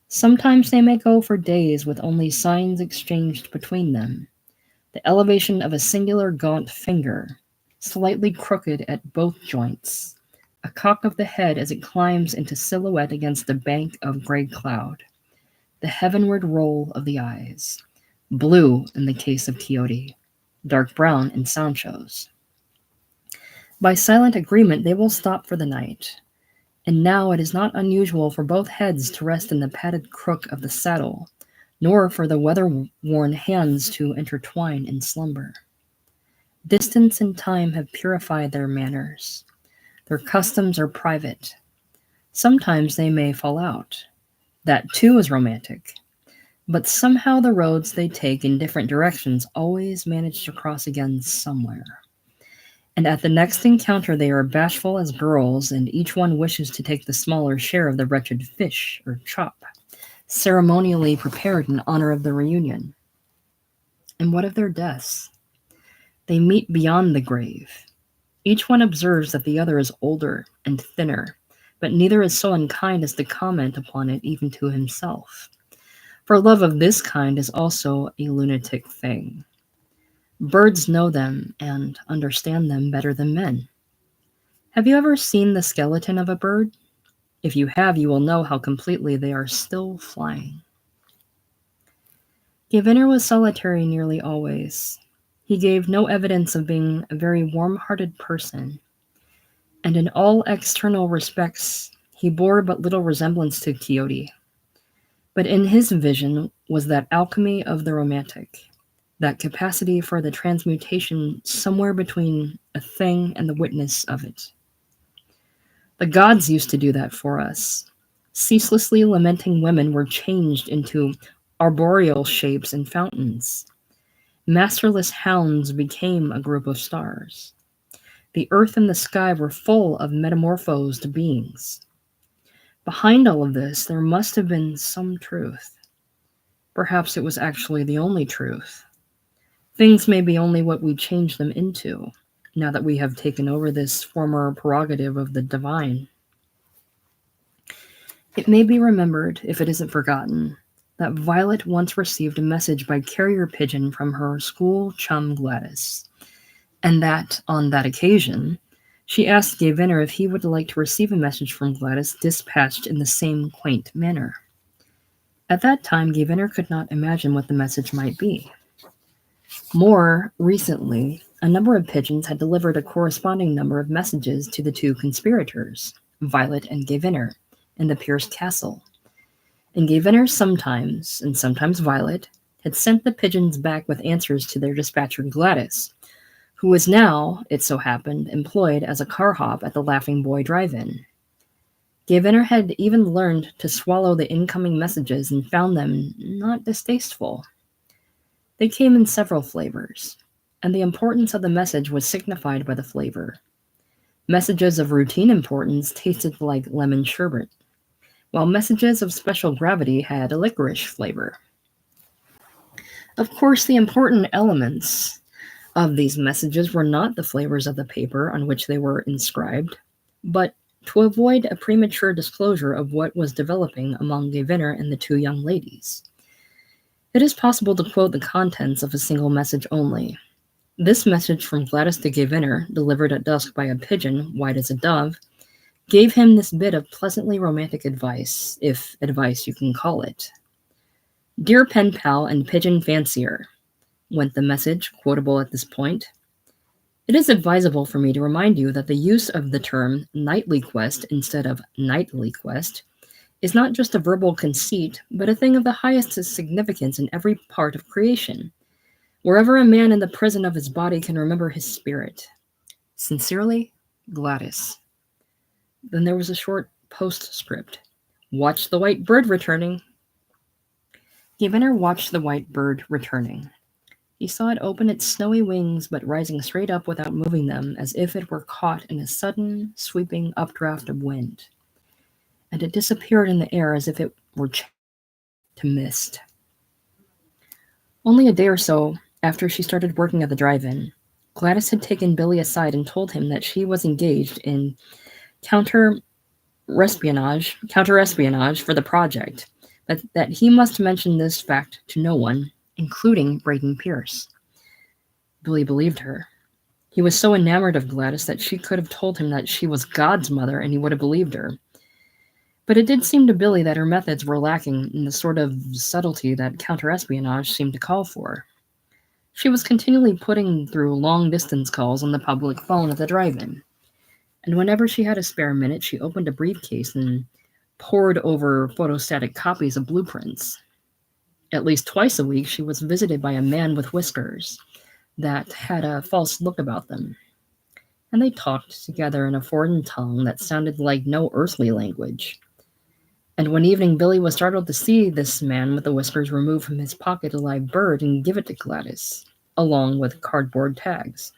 Sometimes they may go for days with only signs exchanged between them, the elevation of a singular gaunt finger, slightly crooked at both joints, a cock of the head as it climbs into silhouette against a bank of gray cloud, the heavenward roll of the eyes, blue in the case of Quixote, dark brown in Sancho's. By silent agreement they will stop for the night, and now it is not unusual for both heads to rest in the padded crook of the saddle, nor for the weather-worn hands to intertwine in slumber. Distance and time have purified their manners. Their customs are private. Sometimes they may fall out. That too is romantic. But somehow the roads they take in different directions always manage to cross again somewhere. And at the next encounter they are bashful as girls, and each one wishes to take the smaller share of the wretched fish or chop, ceremonially prepared in honor of the reunion. And what of their deaths? They meet beyond the grave. Each one observes that the other is older and thinner, but neither is so unkind as to comment upon it even to himself. For love of this kind is also a lunatic thing. Birds know them and understand them better than men. Have you ever seen the skeleton of a bird? If you have, you will know how completely they are still flying. Gaviner was solitary nearly always. He gave no evidence of being a very warm-hearted person, and in all external respects he bore but little resemblance to Quixote. But in his vision was that alchemy of the romantic, that capacity for the transmutation somewhere between a thing and the witness of it. The gods used to do that for us. Ceaselessly lamenting women were changed into arboreal shapes and fountains. Masterless hounds became a group of stars. The earth and the sky were full of metamorphosed beings. Behind all of this, there must have been some truth. Perhaps it was actually the only truth. Things may be only what we change them into, now that we have taken over this former prerogative of the divine. It may be remembered, if it isn't forgotten, that Violet once received a message by carrier pigeon from her school chum Gladys, and that, on that occasion, she asked Gaviner if he would like to receive a message from Gladys dispatched in the same quaint manner. At that time, Gaviner could not imagine what the message might be. More recently, a number of pigeons had delivered a corresponding number of messages to the two conspirators, Violet and Gaviner, in the Pierce Castle. And Gaviner sometimes, and sometimes Violet, had sent the pigeons back with answers to their dispatcher Gladys, who was now, it so happened, employed as a car hop at the Laughing Boy Drive-In. Gaviner had even learned to swallow the incoming messages and found them not distasteful. They came in several flavors, and the importance of the message was signified by the flavor. Messages of routine importance tasted like lemon sherbet, while messages of special gravity had a licorice flavor. Of course, the important elements of these messages were not the flavors of the paper on which they were inscribed, but to avoid a premature disclosure of what was developing among Gaviner and the two young ladies. It is possible to quote the contents of a single message only. This message from Gladys to Gaviner, delivered at dusk by a pigeon white as a dove, gave him this bit of pleasantly romantic advice, if advice you can call it. "Dear pen pal and pigeon fancier," went the message, quotable at this point, "it is advisable for me to remind you that the use of the term nightly quest instead of nightly quest is not just a verbal conceit, but a thing of the highest significance in every part of creation, wherever a man in the prison of his body can remember his spirit. Sincerely, Gladys." Then there was a short postscript. "Watch the white bird returning." Gaviner watched the white bird returning. He saw it open its snowy wings, but rising straight up without moving them, as if it were caught in a sudden, sweeping updraft of wind. And it disappeared in the air as if it were changed to mist. Only a day or so after she started working at the drive-in, Gladys had taken Billy aside and told him that she was engaged in counter-espionage for the project, but that he must mention this fact to no one, including Braden Pierce. Billy believed her. He was so enamored of Gladys that she could have told him that she was God's mother and he would have believed her. But it did seem to Billy that her methods were lacking in the sort of subtlety that counter-espionage seemed to call for. She was continually putting through long-distance calls on the public phone at the drive-in, and whenever she had a spare minute, she opened a briefcase and pored over photostatic copies of blueprints. At least twice a week, she was visited by a man with whiskers that had a false look about them, and they talked together in a foreign tongue that sounded like no earthly language. And one evening, Billy was startled to see this man with the whiskers remove from his pocket a live bird and give it to Gladys, along with cardboard tags,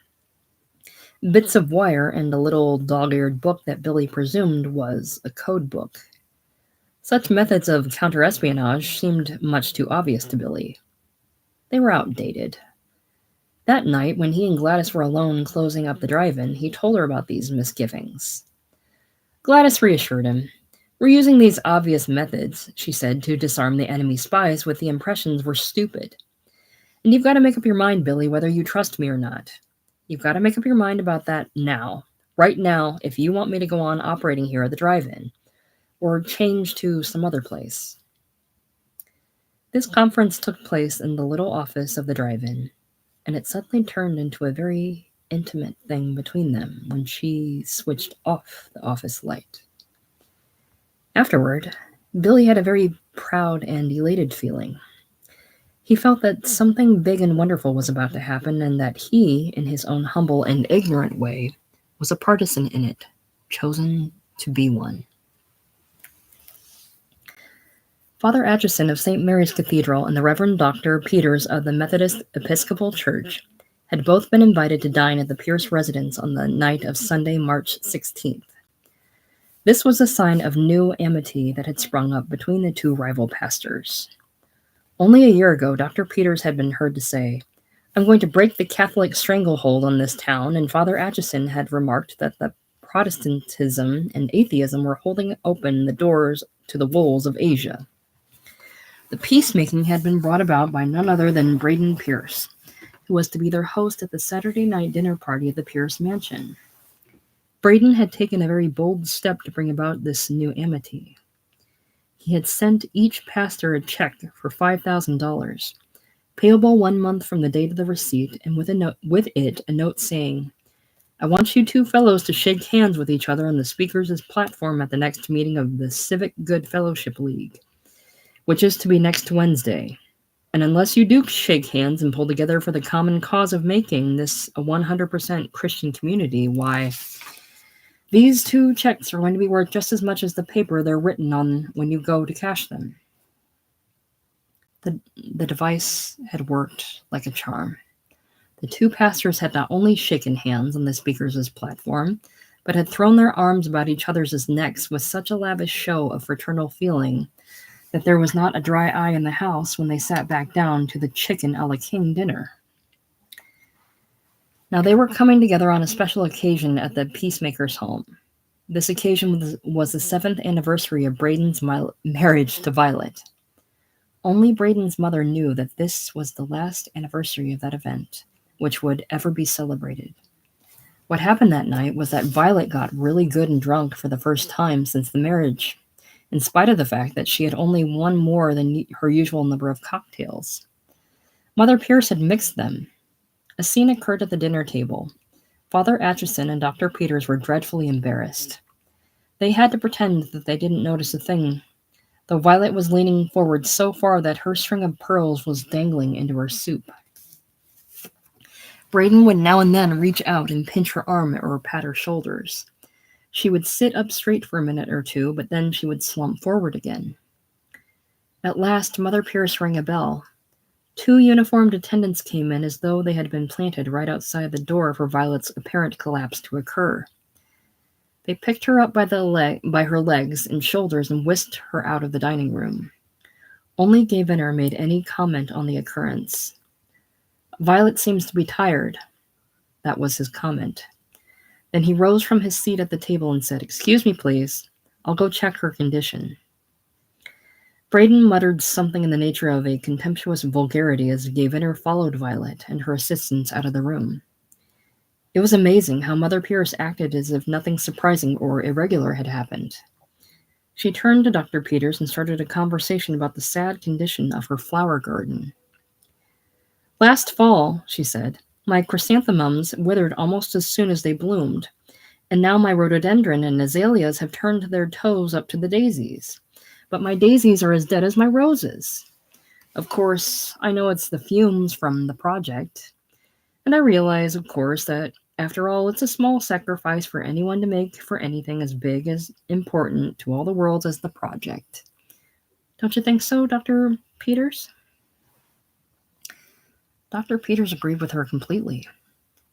bits of wire, and a little dog-eared book that Billy presumed was a code book. Such methods of counter-espionage seemed much too obvious to Billy. They were outdated. That night, when he and Gladys were alone closing up the drive-in, he told her about these misgivings. Gladys reassured him. "We're using these obvious methods," she said, "to disarm the enemy spies with the impressions we're stupid. And you've got to make up your mind, Billy, whether you trust me or not. You've got to make up your mind about that now. Right now, if you want me to go on operating here at the drive-in, or change to some other place." This conference took place in the little office of the drive-in, and it suddenly turned into a very intimate thing between them when she switched off the office light. Afterward, Billy had a very proud and elated feeling. He felt that something big and wonderful was about to happen, and that he, in his own humble and ignorant way, was a partisan in it, chosen to be one. Father Atchison of St. Mary's Cathedral and the Reverend Dr. Peters of the Methodist Episcopal Church had both been invited to dine at the Pierce residence on the night of Sunday, March 16th. This was a sign of new amity that had sprung up between the two rival pastors. Only a year ago, Dr. Peters had been heard to say, "I'm going to break the Catholic stranglehold on this town," and Father Atchison had remarked that the Protestantism and atheism were holding open the doors to the wolves of Asia. The peacemaking had been brought about by none other than Braden Pierce, who was to be their host at the Saturday night dinner party at the Pierce mansion. Braden had taken a very bold step to bring about this new amity. He had sent each pastor a check for $5,000, payable 1 month from the date of the receipt, and with it a note saying, "I want you two fellows to shake hands with each other on the speaker's platform at the next meeting of the Civic Good Fellowship League, which is to be next Wednesday. And unless you do shake hands and pull together for the common cause of making this a 100% Christian community, why, these two checks are going to be worth just as much as the paper they're written on when you go to cash them." The device had worked like a charm. The two pastors had not only shaken hands on the speaker's platform, but had thrown their arms about each other's necks with such a lavish show of fraternal feeling that there was not a dry eye in the house when they sat back down to the chicken a la king dinner. Now they were coming together on a special occasion at the peacemaker's home. This occasion was the 7th anniversary of Braden's marriage to Violet. Only Braden's mother knew that this was the last anniversary of that event, which would ever be celebrated. What happened that night was that Violet got really good and drunk for the first time since the marriage, in spite of the fact that she had only one more than her usual number of cocktails. Mother Pierce had mixed them. A scene occurred at the dinner table. Father Atchison and Dr. Peters were dreadfully embarrassed. They had to pretend that they didn't notice a thing, though Violet was leaning forward so far that her string of pearls was dangling into her soup. Braden would now and then reach out and pinch her arm or pat her shoulders. She would sit up straight for a minute or two, but then she would slump forward again. At last, Mother Pierce rang a bell. 2 uniformed attendants came in as though they had been planted right outside the door for Violet's apparent collapse to occur. They picked her up by her legs and shoulders and whisked her out of the dining room. Only Gay Venner made any comment on the occurrence. "Violet seems to be tired." That was his comment. Then he rose from his seat at the table and said, "Excuse me, please. I'll go check her condition." Braden muttered something in the nature of a contemptuous vulgarity as Gay Venner followed Violet and her assistants out of the room. It was amazing how Mother Pierce acted as if nothing surprising or irregular had happened. She turned to Dr. Peters and started a conversation about the sad condition of her flower garden. "Last fall," she said, "my chrysanthemums withered almost as soon as they bloomed, and now my rhododendron and azaleas have turned their toes up to the daisies. But my daisies are as dead as my roses. Of course, I know it's the fumes from the project, and I realize, of course, that after all, it's a small sacrifice for anyone to make for anything as big as important to all the world as the project. Don't you think so, Dr. Peters?" Dr. Peters agreed with her completely.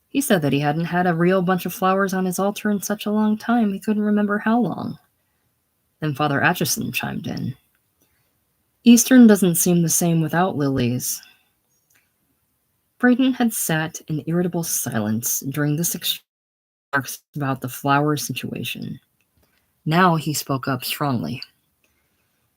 He said that he hadn't had a real bunch of flowers on his altar in such a long time he couldn't remember how long. Then Father Atchison chimed in. "Eastern doesn't seem the same without lilies." Braden had sat in irritable silence during this exchange about the flower situation. Now he spoke up strongly.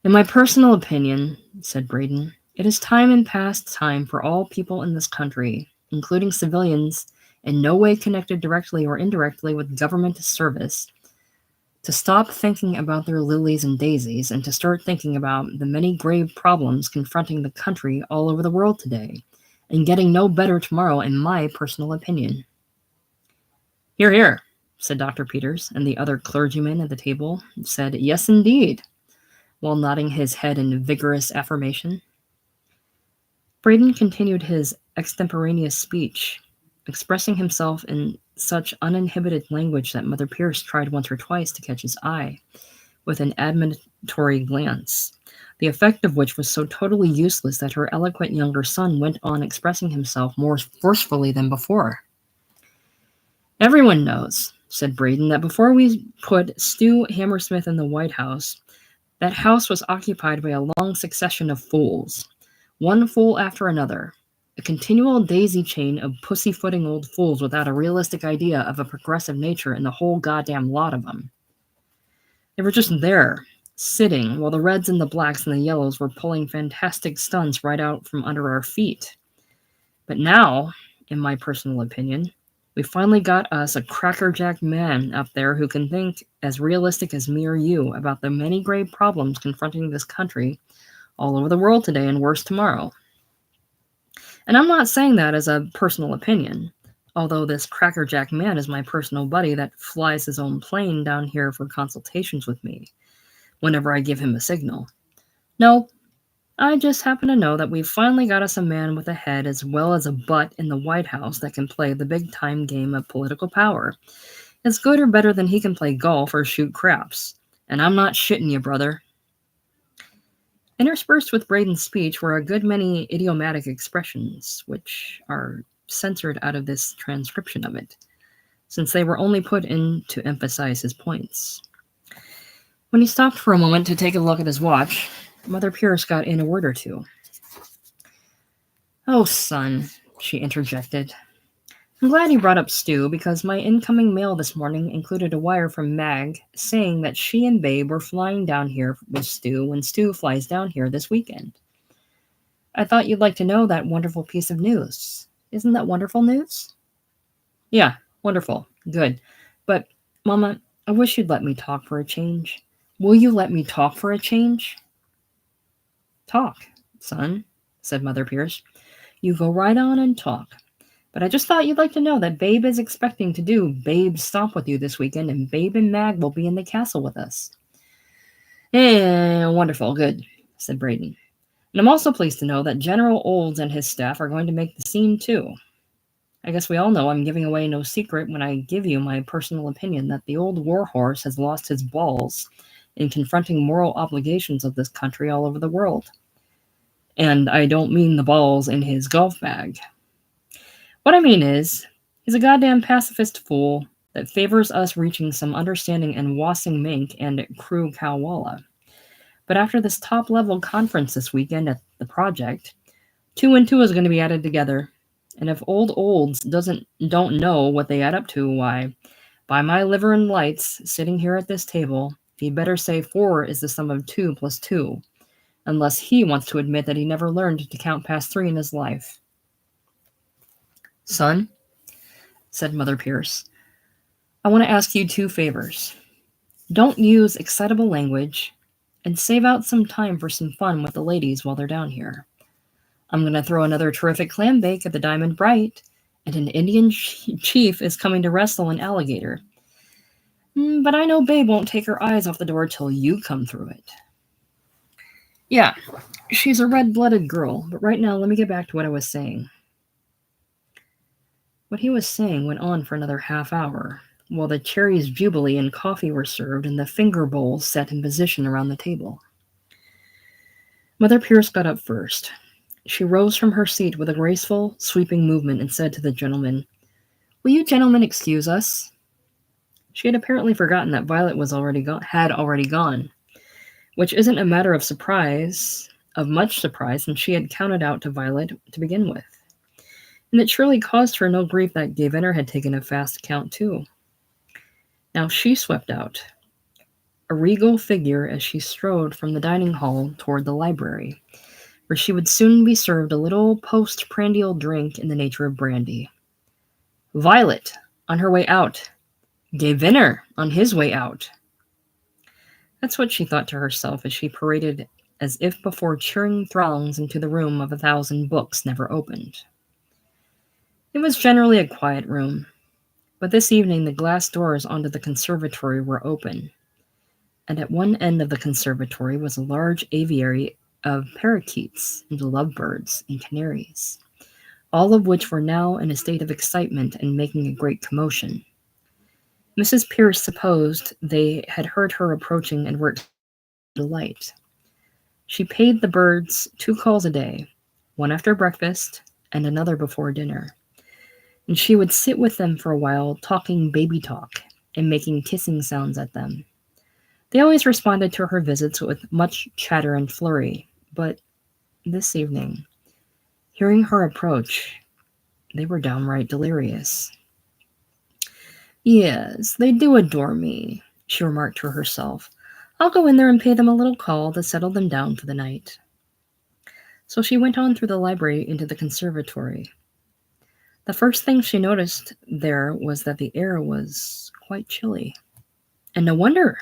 "In my personal opinion," said Braden, "it is time and past time for all people in this country, including civilians in no way connected directly or indirectly with government service, to stop thinking about their lilies and daisies and to start thinking about the many grave problems confronting the country all over the world today, and getting no better tomorrow, in my personal opinion." "Hear, hear," said Dr. Peters, and the other clergyman at the table said, "Yes, indeed," while nodding his head in vigorous affirmation. Braden continued his extemporaneous speech, expressing himself in such uninhibited language that Mother Pierce tried once or twice to catch his eye with an admonitory glance, the effect of which was so totally useless that her eloquent younger son went on expressing himself more forcefully than before. "Everyone knows," said Braden, "that before we put Stu Hammersmith in the White House, that house was occupied by a long succession of fools, one fool after another, a continual daisy chain of pussyfooting old fools without a realistic idea of a progressive nature in the whole goddamn lot of them. They were just there, sitting, while the reds and the blacks and the yellows were pulling fantastic stunts right out from under our feet. But now, in my personal opinion, we finally got us a crackerjack man up there who can think as realistic as me or you about the many grave problems confronting this country all over the world today and worse tomorrow. And I'm not saying that as a personal opinion, although this crackerjack man is my personal buddy that flies his own plane down here for consultations with me whenever I give him a signal. No, I just happen to know that we've finally got us a man with a head as well as a butt in the White House that can play the big-time game of political power. It's good or better than he can play golf or shoot craps. And I'm not shitting you, brother. Interspersed with Braden's speech were a good many idiomatic expressions, which are censored out of this transcription of it, since they were only put in to emphasize his points. When he stopped for a moment to take a look at his watch, Mother Pierce got in a word or two. "Oh, son," she interjected. "I'm glad you brought up Stu, because my incoming mail this morning included a wire from Mag saying that she and Babe were flying down here with Stu when Stu flies down here this weekend. I thought you'd like to know that wonderful piece of news. Isn't that wonderful news?" "Yeah, wonderful. Good. But, Mama, I wish you'd let me talk for a change. Will you let me talk for a change?" "Talk, son," said Mother Pierce. "You go right on and talk. But I just thought you'd like to know that Babe is expecting to do Babe's Stop with you this weekend, and Babe and Mag will be in the castle with us." Wonderful, good," said Braden. "And I'm also pleased to know that General Olds and his staff are going to make the scene, too. I guess we all know I'm giving away no secret when I give you my personal opinion that the old warhorse has lost his balls in confronting moral obligations of this country all over the world. And I don't mean the balls in his golf bag. What I mean is, he's a goddamn pacifist fool that favors us reaching some understanding in Wassing Mink and Crew Kawala. But after this top-level conference this weekend at the project, 2 and 2 is going to be added together. And if old Olds don't know what they add up to, why, by my liver and lights, sitting here at this table, he'd better say 4 is the sum of 2 plus 2, unless he wants to admit that he never learned to count past 3 in his life." "Son," said Mother Pierce, "I want to ask you 2 favors. Don't use excitable language, and save out some time for some fun with the ladies while they're down here. I'm going to throw another terrific clam bake at the Diamond Bright, and an Indian chief is coming to wrestle an alligator. But I know Babe won't take her eyes off the door till you come through it." "Yeah, she's a red-blooded girl, but right now let me get back to what I was saying." What he was saying went on for another half hour, while the cherries jubilee and coffee were served and the finger bowls set in position around the table. Mother Pierce got up first. She rose from her seat with a graceful, sweeping movement and said to the gentlemen, "Will you gentlemen excuse us?" She had apparently forgotten that Violet had already gone, which isn't a matter of much surprise, since she had counted out to Violet to begin with. And it surely caused her no grief that Gay Venner had taken a fast count too. Now she swept out, a regal figure as she strode from the dining hall toward the library, where she would soon be served a little post-prandial drink in the nature of brandy. Violet, on her way out. Gay Venner, on his way out. That's what she thought to herself as she paraded as if before cheering throngs into the room of 1,000 books never opened. It was generally a quiet room. But this evening the glass doors onto the conservatory were open, and at one end of the conservatory was a large aviary of parakeets and lovebirds and canaries, all of which were now in a state of excitement and making a great commotion. Mrs. Pierce supposed they had heard her approaching and were excited with delight. She paid the birds 2 calls a day, one after breakfast and another before dinner, and she would sit with them for a while talking baby talk and making kissing sounds at them. They always responded to her visits with much chatter and flurry, but this evening, hearing her approach, they were downright delirious. "Yes, they do adore me," she remarked to herself. "I'll go in there and pay them a little call to settle them down for the night." So she went on through the library into the conservatory. The first thing she noticed there was that the air was quite chilly. And no wonder!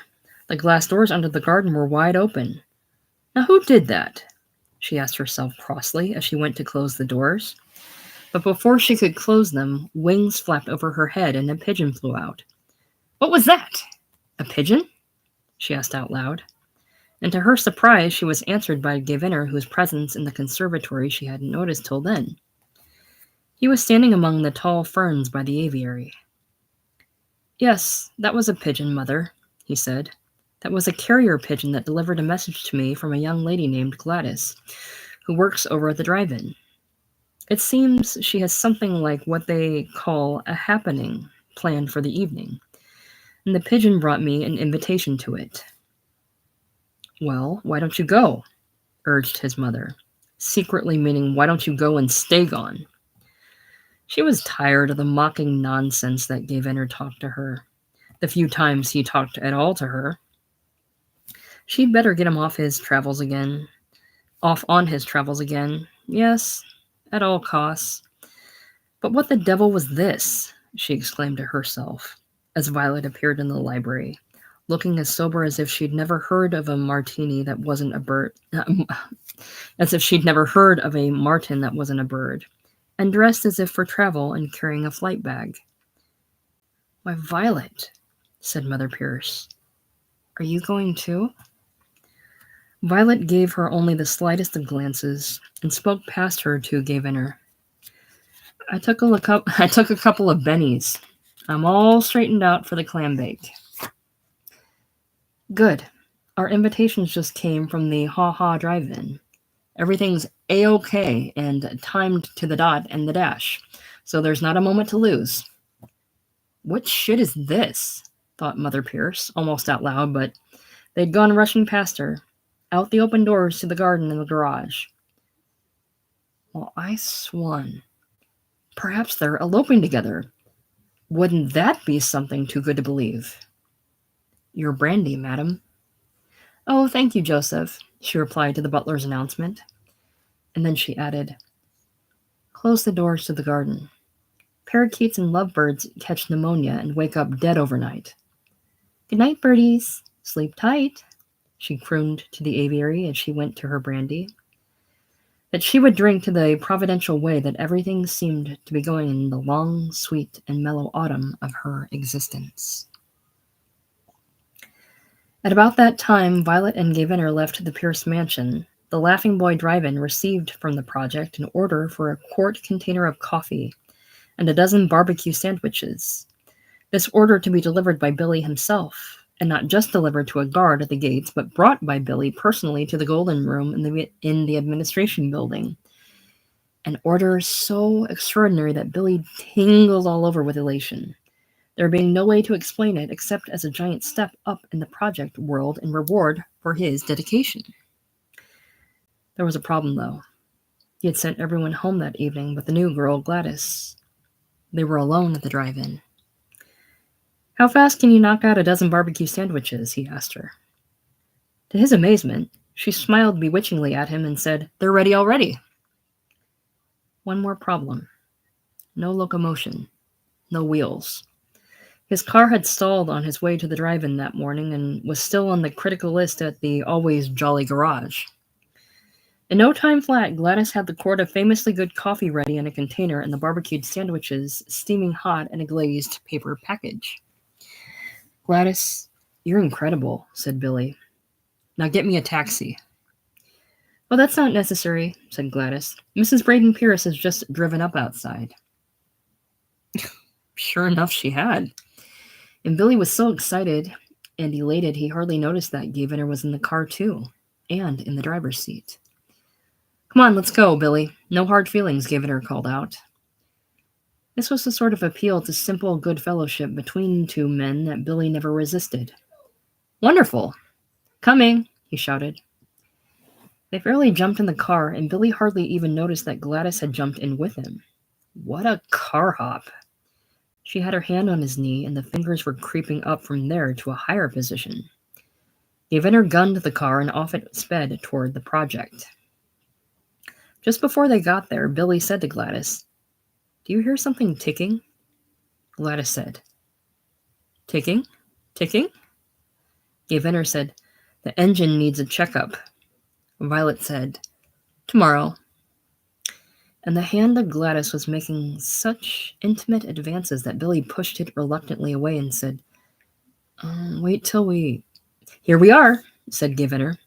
The glass doors under the garden were wide open. Now who did that? She asked herself crossly as she went to close the doors. But before she could close them, wings flapped over her head and a pigeon flew out. "What was that? A pigeon?" she asked out loud. And to her surprise, she was answered by Gaviner, whose presence in the conservatory she hadn't noticed till then. He was standing among the tall ferns by the aviary. "Yes, that was a pigeon, Mother," he said. "That was a carrier pigeon that delivered a message to me from a young lady named Gladys, who works over at the drive-in. It seems she has something like what they call a happening planned for the evening, and the pigeon brought me an invitation to it." "Well, why don't you go?" urged his mother, secretly meaning why don't you go and stay gone. She was tired of the mocking nonsense that Gaviner talked to her, the few times he talked at all to her. She'd better get him off on his travels again. Yes, at all costs. But what the devil was this? She exclaimed to herself, as Violet appeared in the library, looking as sober as if she'd never heard of a martini that wasn't a bird, as if she'd never heard of a martin that wasn't a bird, and dressed as if for travel and carrying a flight bag. "Why, Violet," said Mother Pierce, "are you going too?" Violet gave her only the slightest of glances and spoke past her to Gaviner. I took a couple of bennies. I'm all straightened out for the clam bake." "Good. Our invitations just came from the Ha Ha Drive-In. Everything's A-OK and timed to the dot and the dash, so there's not a moment to lose." "What shit is this?" thought Mother Pierce, almost out loud, but they'd gone rushing past her, out the open doors to the garden and the garage. "Well, I swan. Perhaps they're eloping together. Wouldn't that be something too good to believe?" "Your brandy, madam." "Oh, thank you, Joseph," she replied to the butler's announcement. And then she added, "Close the doors to the garden. Parakeets and lovebirds catch pneumonia and wake up dead overnight. Good night, birdies. Sleep tight," she crooned to the aviary as she went to her brandy. That she would drink to the providential way that everything seemed to be going in the long, sweet, and mellow autumn of her existence. At about that time, Violet and Gaviner left the Pierce mansion. The Laughing Boy Drive-In received from the project an order for a quart container of coffee and a dozen barbecue sandwiches. This order to be delivered by Billy himself, and not just delivered to a guard at the gates, but brought by Billy personally to the Golden Room in the administration building. An order so extraordinary that Billy tingled all over with elation, there being no way to explain it except as a giant step up in the project world in reward for his dedication. There was a problem, though. He had sent everyone home that evening but the new girl, Gladys. They were alone at the drive-in. "How fast can you knock out a dozen barbecue sandwiches?" he asked her. To his amazement, she smiled bewitchingly at him and said, "They're ready already." One more problem. No locomotion. No wheels. His car had stalled on his way to the drive-in that morning and was still on the critical list at the always jolly garage. In no time flat, Gladys had the quart of famously good coffee ready in a container and the barbecued sandwiches steaming hot in a glazed paper package. Gladys, you're incredible, said Billy. Now get me a taxi. Well, that's not necessary, said Gladys. Mrs. Braden Pierce has just driven up outside. Sure enough, she had. And Billy was so excited and elated he hardly noticed that Gay Venner was in the car too, and in the driver's seat. Come on, let's go, Billy. No hard feelings, Gay Venner called out. This was the sort of appeal to simple good fellowship between two men that Billy never resisted. Wonderful! Coming! He shouted. They fairly jumped in the car, and Billy hardly even noticed that Gladys had jumped in with him. What a car hop! She had her hand on his knee, and the fingers were creeping up from there to a higher position. The inventor gunned the car, and off it sped toward the project. Just before they got there, Billy said to Gladys, "Do you hear something ticking?" Gladys said, "Ticking? Ticking?" The inventor said, "The engine needs a checkup." Violet said, "Tomorrow." And the hand of Gladys was making such intimate advances that Billy pushed it reluctantly away and said, "Wait till we—" "Here we are," said Givenner.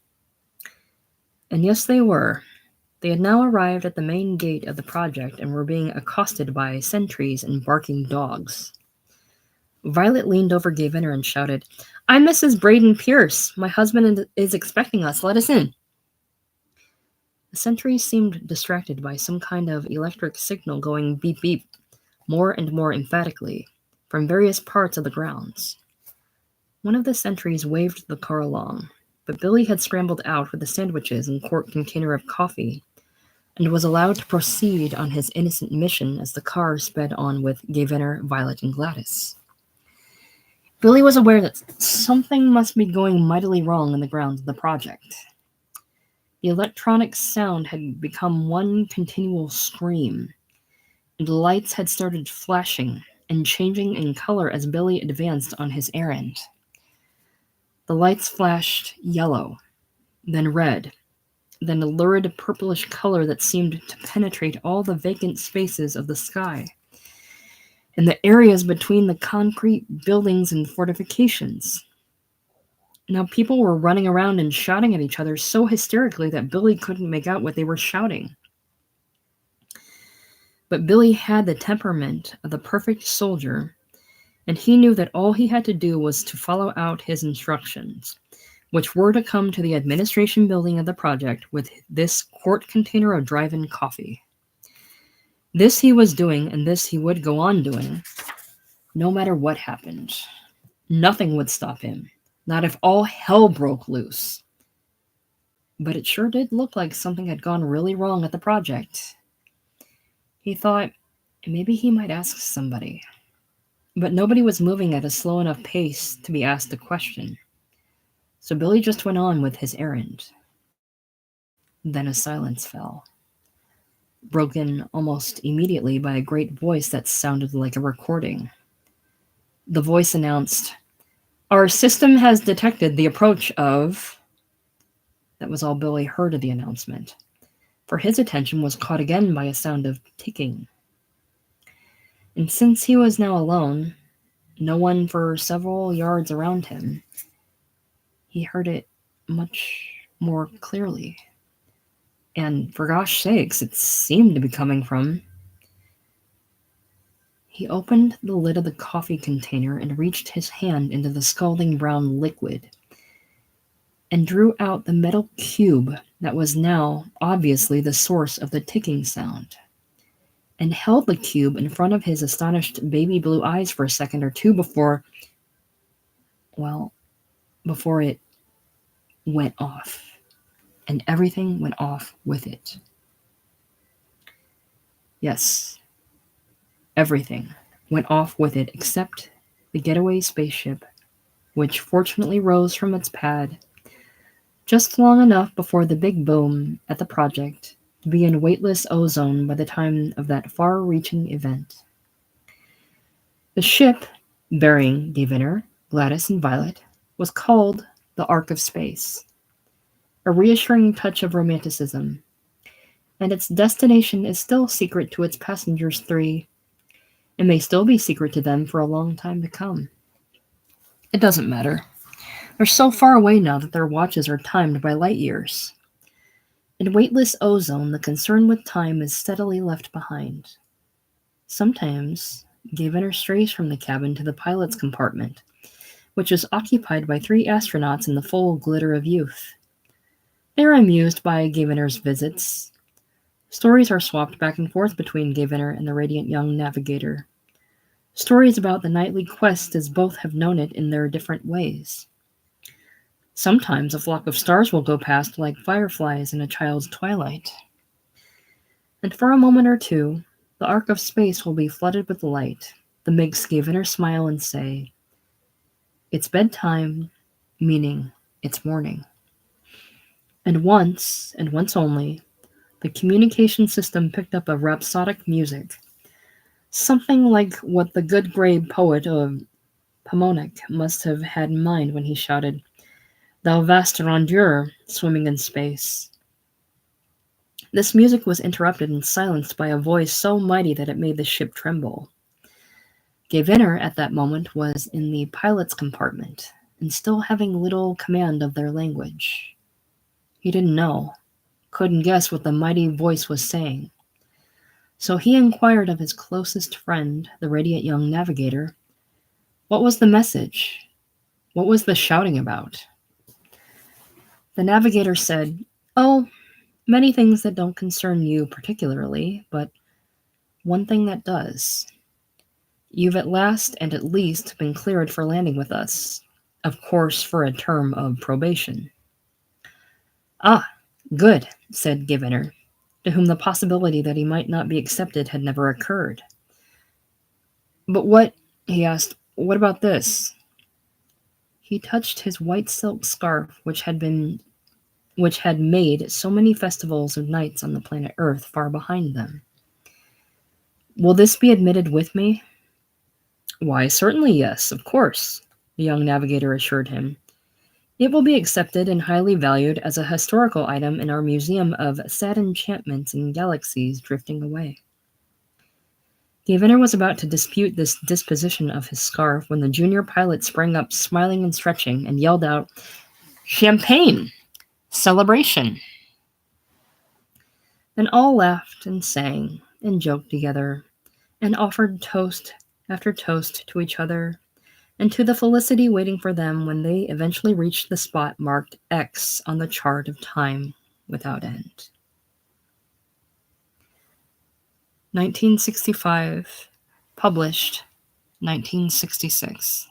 And yes, they were. They had now arrived at the main gate of the project and were being accosted by sentries and barking dogs. Violet leaned over Gay Venner and shouted, "I'm Mrs. Braden Pierce. My husband is expecting us. Let us in." The sentries seemed distracted by some kind of electric signal going beep beep, more and more emphatically, from various parts of the grounds. One of the sentries waved the car along, but Billy had scrambled out with the sandwiches and quart container of coffee, and was allowed to proceed on his innocent mission as the car sped on with Gay Venner, Violet, and Gladys. Billy was aware that something must be going mightily wrong in the grounds of the project. The electronic sound had become one continual scream, and the lights had started flashing and changing in color as Billy advanced on his errand. The lights flashed yellow, then red, then a lurid purplish color that seemed to penetrate all the vacant spaces of the sky, and the areas between the concrete buildings and fortifications. Now people were running around and shouting at each other so hysterically that Billy couldn't make out what they were shouting. But Billy had the temperament of the perfect soldier, and he knew that all he had to do was to follow out his instructions, which were to come to the administration building of the project with this quart container of drive-in coffee. This he was doing, and this he would go on doing, no matter what happened. Nothing would stop him, not if all hell broke loose. But it sure did look like something had gone really wrong at the project. He thought maybe he might ask somebody. But nobody was moving at a slow enough pace to be asked a question. So Billy just went on with his errand. Then a silence fell, broken almost immediately by a great voice that sounded like a recording. The voice announced, "Our system has detected the approach of—" That was all Billy heard of the announcement, for his attention was caught again by a sound of ticking. And since he was now alone, no one for several yards around him, he heard it much more clearly. And for gosh sakes, it seemed to be coming from... He opened the lid of the coffee container and reached his hand into the scalding brown liquid and drew out the metal cube that was now obviously the source of the ticking sound, and held the cube in front of his astonished baby blue eyes for a second or two before it went off, and everything went off with it. Yes, everything went off with it except the getaway spaceship, which fortunately rose from its pad just long enough before the big boom at the project to be in weightless ozone by the time of that far-reaching event. The ship, bearing Gay Venner, Gladys, and Violet, was called the Ark of Space, a reassuring touch of romanticism and its destination is still secret to its passengers three. It may still be secret to them for a long time to come. It doesn't matter. They're so far away now that their watches are timed by light years. In weightless ozone, the concern with time is steadily left behind. Sometimes, Gaviner strays from the cabin to the pilot's compartment, which is occupied by three astronauts in the full glitter of youth. They are amused by Gaviner's visits. Stories are swapped back and forth between Gaviner and the radiant young navigator. Stories about the nightly quest as both have known it in their different ways. Sometimes a flock of stars will go past like fireflies in a child's twilight. And for a moment or two, the arc of space will be flooded with light. The MiGs Gaviner smile and say, "It's bedtime," meaning it's morning. And once only, the communication system picked up a rhapsodic music, something like what the good grey poet of Pomonic must have had in mind when he shouted, "Thou vast rondure, swimming in space." This music was interrupted and silenced by a voice so mighty that it made the ship tremble. Gaviner at that moment was in the pilot's compartment, and still having little command of their language. He didn't know, couldn't guess what the mighty voice was saying. So he inquired of his closest friend, the radiant young navigator, what was the message? What was the shouting about? The navigator said, "Oh, many things that don't concern you particularly, but one thing that does. You've at last and at least been cleared for landing with us, of course for a term of probation." "Ah, good," said Giviner, to whom the possibility that he might not be accepted had never occurred. "But what," he asked, "what about this?" He touched his white silk scarf which had made so many festivals of nights on the planet Earth far behind them. "Will this be admitted with me?" "Why, certainly yes, of course," the young navigator assured him. "It will be accepted and highly valued as a historical item in our museum of sad enchantments and galaxies drifting away." Gaviner was about to dispute this disposition of his scarf when the junior pilot sprang up, smiling and stretching, and yelled out, "Champagne! Celebration!" Then all laughed and sang and joked together, and offered toast after toast to each other, and to the felicity waiting for them when they eventually reached the spot marked X on the chart of time without end. 1965, published 1966.